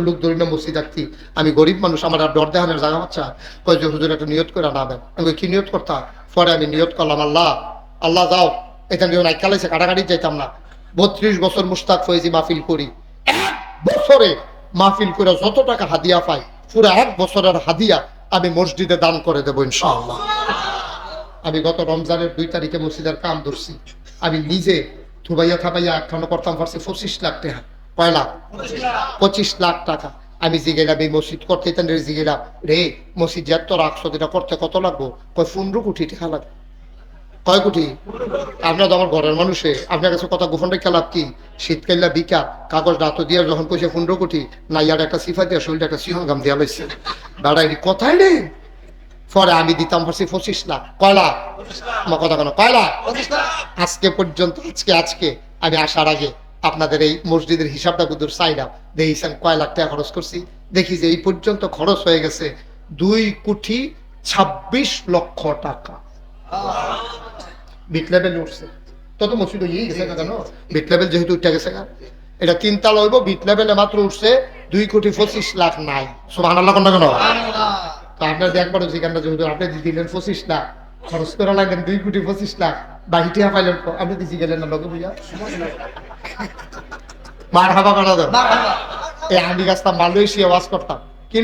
লোক ধরি না মসজিদ রাখতি। আমি গরিব মানুষ, আমার আর ডর দেখানোর জায়গা বাচ্চা। কই যে হুজুর একটা নিয়ত করে নামেন। আমি কি নিয়ত করতাম? পরে আমি নিয়ত করলাম আল্লাহ আল্লাহ যাও, এখানে যখন আইকালাইছে কাটাকাটি যাইতাম না। 32 বছর মুশতাক ফয়েজি মাহফিল করি, 1 বছরে মাহফিল করে যত টাকা হাদিয়া পাই, পুরো 1 বছরের হাদিয়া আমি মসজিদে দান করে দেবো ইনশাআল্লাহ। আমি গত রমজানের 2 তারিখে মসজিদের কাম ধরছি। আমি নিজে থুবাইয়া থাবাইয়া একখানো করতাম পারছি 25 লাখ টাকা। কয় লাখ? 25 লাখ টাকা। আমি জিগেলাম এই মসজিদ করতে জিগেলাম রে মসজিদ এত রাখছো, এটা করতে কত লাগবো? কয় 15 কোটি টাকা লাগবে। কয় কোটি? আপনার তো আমার ঘরের মানুষে আপনার কাছে কথা গোপন রেখে লাভ কি? শীতকাল্লা বিকা কাগজ রাত দিয়ে যখন কইছে 15 কোটি না, ইয়ার একটা সিফা দিয়ে শরীরটা একটা সিংহগাম দিয়া লাইছে দাঁড়াই কথাই রে। পরে আমি দিতাম পারছি 25 লাখ। কয় লাখ? আমার কথা কেন কয় লাখ? আজকে পর্যন্ত আজকে আমি আসার আগে আপনাদের এই মসজিদের হিসাবটা কুদুর চাইলাম, দেখেছেন কয় লাখ টাকা খরচ করছি। দেখি যে এই পর্যন্ত খরচ হয়ে গেছে 2,26,00,000 টাকা। বিট লেভেল উঠছে তত মসজিদ হয়ে গেছে না কেন? বিট লেভেল যেহেতু উঠে গেছে, এটা 3 তালা হইব, বিট লেভেলে মাত্র উঠছে 2,25,00,000 নাই। সুবহানাল্লাহ কোনটা কেন? তো আপনার দেখবার সেখানটা যেহেতু আপনি দিলেন 25 লাখ খরচ করে লাগলেন 2,25,00,000 বাহিটিয়া পাইলেন, আপনি দিছি গেলেন না লোকে বুঝা মার হাবা করা দাও। এই আমি গাছতাম মালয়েশিয়া ওয়াজ করতাম। কি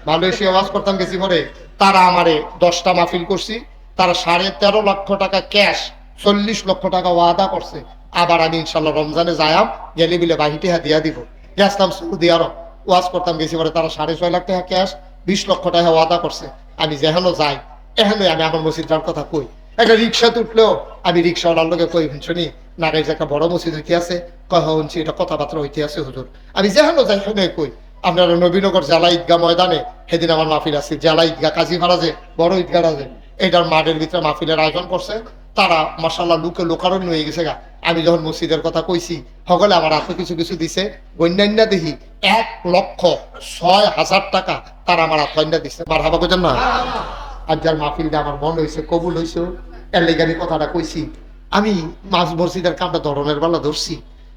মালয়েশিয়া ওয়াজ করতাম গেছি পরে তারা আমারে 10টা মাহফিল করছি, তারা 13.5 লক্ষ টাকা ক্যাশ 40 লক্ষ টাকা ওয়াদা করছে। আবার আমি ইনশাল্লাহ রমজানে যাইম, গেলে বিলে বাহিটিয়া দিয়া দিব। গেছতাম সৌদি আরব ওয়াজ করতাম গেছি পরে তারা 6.5 লাখ টাকা ক্যাশ 20 লক্ষ টাকা ওয়াদা করছে। আমি যেহেন যাই এহেনই আমি আমার মসজিদটার কথা কই। একটা রিক্সাতে উঠলেও আমি রিক্সাওয়ালার লোকে কই শুনি না যে একটা বড় মসজিদ হইতে আছে, কয় শুনছি এটা কথাবার্তা হইতে আছে হুজুর। আমি যেহেন যাই হেনে কই। আপনারা নবীনগর জেলা ঈদগাহ ময়দানে সেদিন আমার মাহফিল আছে, জেলা ঈদগাহ কাজীপাড়া যে বড় ঈদগাহ আছে এটার মাঠের ভিতরে মাহফিলের আয়োজন করছে। তারা মাশাআল্লাহ লোকারণ্য হয়ে গেছে গা। আমি যখন মসজিদের কথা কইছি সকলে আমার হাতে কিছু কিছু দিছে, অন্যান্য দেখি 1,06,000 টাকা তারা আমার হাতে দিচ্ছে। মারহাবা কইছেন না? আর যার মাহফিলটা আমার মন হয়েছে, কবুল হয়েছে, এর লেগে আমি কথাটা কইছি। আমি মাছ মসজিদের কামটা ধরনের বেলা ধরছি,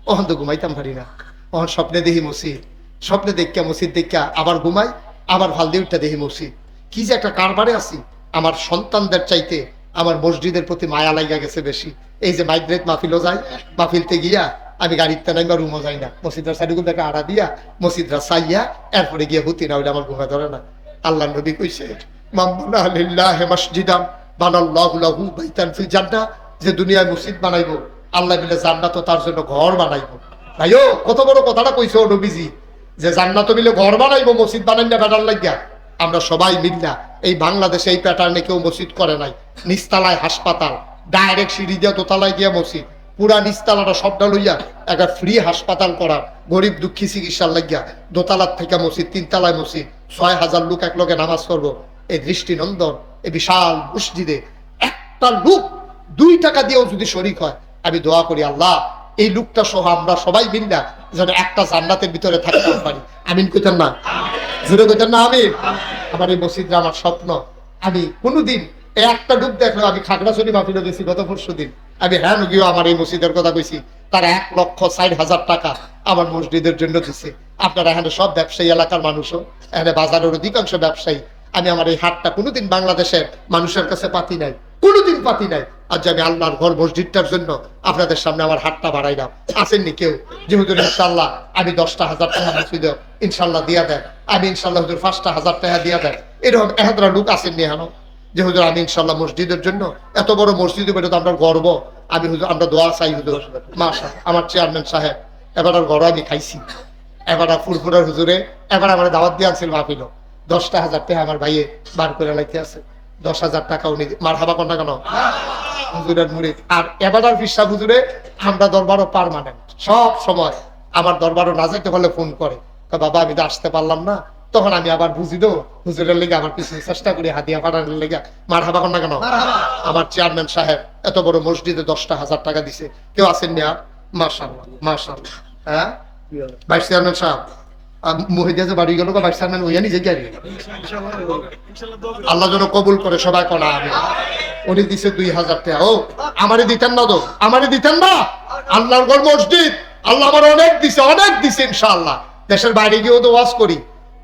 ওখান তো ঘুমাইতাম পারি না। ওখান স্বপ্নে দেখি মসজিদ, স্বপ্নে দেখা মসজিদ দেখা আবার ঘুমাই, আবার ভাল দিয়ে উঠটা দেখি মসজিদ। কি যে একটা কারবারে আছি। আমার সন্তানদের চাইতে আমার মসজিদের প্রতি মায়া লাগা গেছে বেশি। এই যে মাইগ্রেট মাহফিলও যাই, মাহফিলতে গিয়া আমি গাড়িতে নাই বা রুমও যাই না, মসজিদের সাইডগুলো থেকে আড়া দিয়া মসজিদরা চাইয়া এরপরে গিয়ে হুতি না হইলে আমার ঘুমা ধরে না। আল্লাহ নবী কইছে যে দুনিয়ায় মসজিদ বানাইবো আল্লাহ মিলে জান্নাত তার জন্য ঘর বানাইবো। ভাইও কত বড় কথাটা কইছো নবীজি, যে জান্নাত মিলে ঘর বানাইবো, মসজিদ বানাই না বেটার লাগিয়া। আমরা সবাই মিললা এই বাংলাদেশে এই প্যাটার্নে কেউ মসজিদ করে নাই। নিচতলায় হাসপাতাল, ডাইরেক্ট সিঁড়ি দিয়া দোতলায় গিয়া মসজিদ, পুরা নিচতলাটা সবটা লইয়া একটা ফ্রি হাসপাতাল করা, গরিব দুঃখী চিকিৎসার লাগিয়া দোতলার থেকে মসজিদ, 3 তলায় মসজিদ, 6,000 লোক এক লগে নামাজ করবো। এই দৃষ্টিনন্দন এই বিশাল মসজিদে একটা লোক 2 টাকা দিয়েও যদি শরীক হয়, আমি দোয়া করি আল্লাহ এই লোকটা সহ আমরা সবাই মিললা যেন একটা জান্নাতের ভিতরে থাকতে পারি। আমিন কইতেন না? জোরে কইতেন না আমিন? আমার এই মসজিদটা আমার স্বপ্ন। আমি কোনোদিন একটা ডুব দেখলো, আমি খাগড়াছড়ি মাহফিলে গেছি গত পরশুদিন, আমি হ্যাঁ গিয়েও আমার এই মসজিদের কথা কইছি। তারা 1,60,000 টাকা আমার মসজিদের জন্য দিছে। আপনারা এখানে সব ব্যবসায়ী এলাকার মানুষও, এখানে বাজারের অধিকাংশ ব্যবসায়ী। আমি আমার এই হাটটা কোনোদিন বাংলাদেশের মানুষের কাছে পাতি নাই, কোনোদিন পাতি নাই। আর যে আমি আল্লাহর ঘর মসজিদটার জন্য আপনাদের সামনে আমার হাটটা বাড়াইলাম। আসেননি কেউ যে হুজুর ইনশাল্লাহ আমি 10,000 টাকা মসজিদে ইনশাল্লাহ দিয়া দেন, আমি ইনশাল্লাহ হুজুর 5,000 টাকা দিয়া দেন, এরকম এহাদরা লোক আসেননি এখনো যে হুজুর আমি ইনশাল্লাহ মসজিদের জন্য এত বড় মসজিদে বেরো তো আমরা গর্ব। আমি হুজুর আমরা দোয়া চাই হুজুর মাশাআল্লাহ। আমার চেয়ারম্যান সাহেব এবার ঘর আমি খাইছি, এবার ফুরফুরার হুজুরে এবার আমার দাওয়াত দিয়ে আনছিল মাহফিল, 10,000 টাকা আমার ভাইয়ে বার করে লাইতে আছে। 10,000 টাকা উনি মারহাবা কোন না কেন হুজুরের মুরিদ। আর এবার বিশ্বাস হুজুরে আমরা দরবারও পার্মানেন্ট, সব সময় আমার দরবারও না যাইতে হলে ফোন করে, বাবা আমি তো আসতে পারলাম না, তখন আমি আবার বুঝি দো হুজুরের লেগে আমার কিছু চেষ্টা করি হাদিয়া পাঠানোর লেগে। মারহাবা কোন না কেন? আমার চেয়ারম্যান সাহেব এত বড় মসজিদে 10,000 টাকা দিছে, কেউ আসেননি আর? মাশাআল্লাহ মাশাআল্লাহ। হ্যাঁ ভাইস চেয়ারম্যান সাহেব মহিদিয়া যে বাড়ি গেল ভাইস চেয়ারম্যান ওইয়া নিজে গিয়ে আল্লাহ যেন কবুল করে সবাই করা। আমি উনি দিছে 2,000 টাকা। ও আমারে দিতেন না তো, আমারে দিতেন না? আল্লাহর ঘর মসজিদ আল্লাহ আমার অনেক দিছে ইনশাআল্লাহ। দেশের বাইরে গিয়েও তো ওয়াজ করি,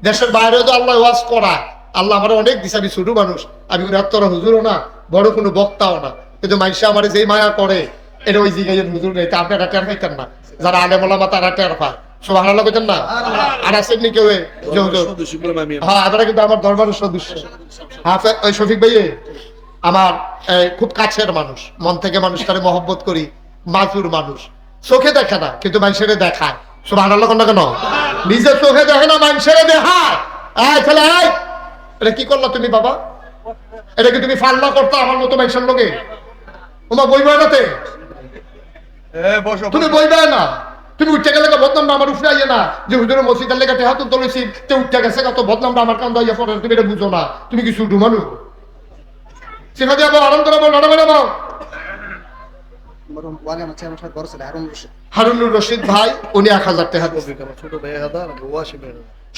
দেশের বাইরেও তো আল্লাহ ওয়াজ করায়। আল্লাহ আমার অনেক দিছে। আমি ছোট মানুষ, আমি তোরা হুজুরও না, বড় কোনো বক্তাও না, কিন্তু মানুষে আমার যেই মায়া করে এটা ওই জিগাইয়ের হুজুর নেই। আপনারা টের পাইতেন না, যারা আলেম ওলামা তারা টের পায়। সুবহানাল্লাহ কইতেন না? আর আসেননি কেউ? হ্যাঁ আপনারা কিন্তু আমার দরবারের সদস্য। হ্যাঁ ওই শফিক ভাই আমার খুব কাছের মানুষ, মন থেকে মানুষ তারে মহব্বত করি, মাজুর মানুষ, চোখে দেখে না কিন্তু মানুষের দেখায়। সুবহানাল্লাহ কোন না কেন? নিজের চোখে দেখে না, মানুষের দেখায়। ছেলে এটা কি করলা তুমি বাবা? এটা কি তুমি ফাল্লা করতো আমার মতো মানুষের লোকে? তোমার বইবে নাতে, বসো তুমি বইবে না। তুমি উঠতে গেলে বদনামটা আমার উঠে আইয়ে না যে হুজুরের মসজিদের লেগে টেহা তো তুলেছি তে উঠতে গেছে কত বদনামটা আমার কান দাইয়া পড়ে, তুমি এটা বুঝো না। তুমি কি শুধু মানুষ সেটা দিয়ে আরাম করে বল, লড়াবে না। হারুনুর রশিদ ভাই উনি 1000 টাকা দিয়েছেন। ছোট ভাই 1000 ওয়াসিম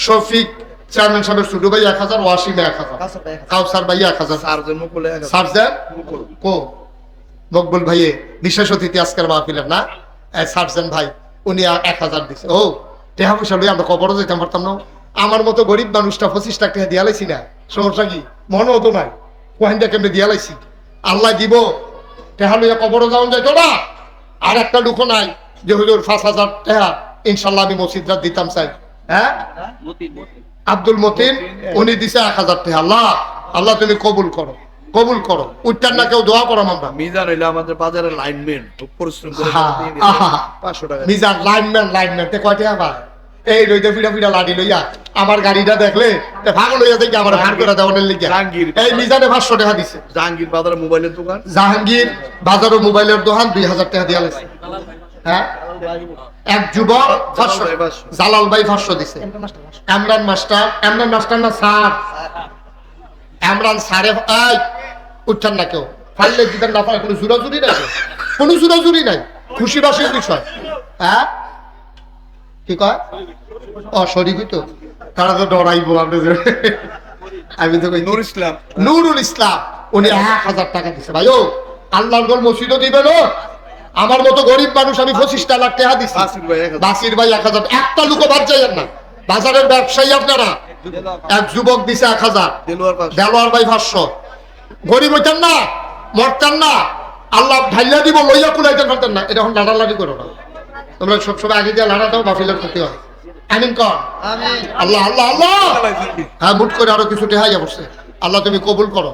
শফিক চেয়ারম্যান সাহেবের ছোট ভাই 1000, ওয়াসিম 1000, কাউসার ভাই 1000, সার্জন মুকুলে সার্জেন কো মকবুল ভাইয়ে বিশেষ অতিথি আজকের মাহফিলের না, সার্জেন ভাই উনি 1000 দিছে। ও টেহা পয়সা লই আমরা কবরও যেতাম পারতাম না। আমার মতো গরিব মানুষটা 25 লাখ টাকা দিয়া লাইছি না, সমস্যা কি? মনে হতো নাই কোহিন্দা কেমনে দিয়া লাইছি। আল্লাহ দিব টেহা লইয়া কবরও যাওয়া যাইতো না। আর একটা লুকো নাই যে হুজুর 5000 টাকা ইনশাল্লাহ আমি মসজিদরা দিতাম চাই। হ্যাঁ, আব্দুল মতিন উনি দিছে 1000 টাকা। আল্লাহ আল্লাহ তুমি কবুল করো, কবুল করো। উচ্চার না কেউ দোয়া করো আমরা। মিজান হইলো আমাদের বাজারের লাইনম্যান, খুব পরিশ্রম করে দিয়ে দিছে 500 টাকা। মিজান লাইনম্যান তে কয়টা আবার এই রইতে ফিরা ফিরা লাডি লইয়া আমার গাড়িটা দেখলে তে ভাগ লইয়া দেখি আমার ভাগ করে দেওয়ার লিগে জাহাঙ্গীর এই মিজানে 500 টাকা দিছে। জাহাঙ্গীর বাজারে মোবাইলের দোকান, জাহাঙ্গীর বাজারও মোবাইলের দোকান 2000 টাকা দিয়া লাগছে। হ্যাঁ, এক যুবক 500, জালাল ভাই 500 দিছে। ইমরান মাস্টার না স্যার, ইমরান স্যারে এই উচ্চার না কেউ ফাইলে দিবেন না, ফাইলে কোনো জুরাজুরি নাই, কোনো জুরাজুরি নাই, খুশি বাসির বিষয়। হ্যাঁ কি কয়? ও শরীফই তো, তারা তো ডরাইবো আপনি। আমি তো কই নুরুল ইসলাম উনি 1000 টাকা দিছে। ভাই ও আল্লাহর ঘর মসজিদও দিবেন। আমার মতো গরিব মানুষ আমি 25 লাখ টাকা দিছি। বাসির ভাই 1000, একটা লুকো বাদ যাইয়েন না। বাজারের ব্যবসায়ী আপনারা। এক যুবক দিছে 1000, দেলোয়ার ভাই 500। গরিব হইতেন না, মরতেন না, আল্লাহ ঢাইলা দিব লইয়া কুলাইতে পারতেন না। এটা এখন লাড়ালাড়ি করো না, তোমরা সবসময় আগে দিয়ে লাড়া দাও, বাফিলের ক্ষতি হয়। আমিন কর আল্লাহ আল্লাহ আল্লাহ। হ্যাঁ, মুট করে আরো কিছু টেহাইয়া বসছে। আল্লাহ তুমি কবুল করো,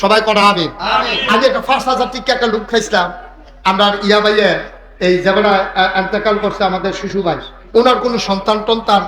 সবাই করা আমিন। আগে একটা 5000 টিকা একটা লুক খাইছিলাম আমরা। ইয়া ভাইয়া এই যেমন এন্তেকাল করছে আমাদের শিশু ভাই, ওনার কোনো সন্তান টন্তান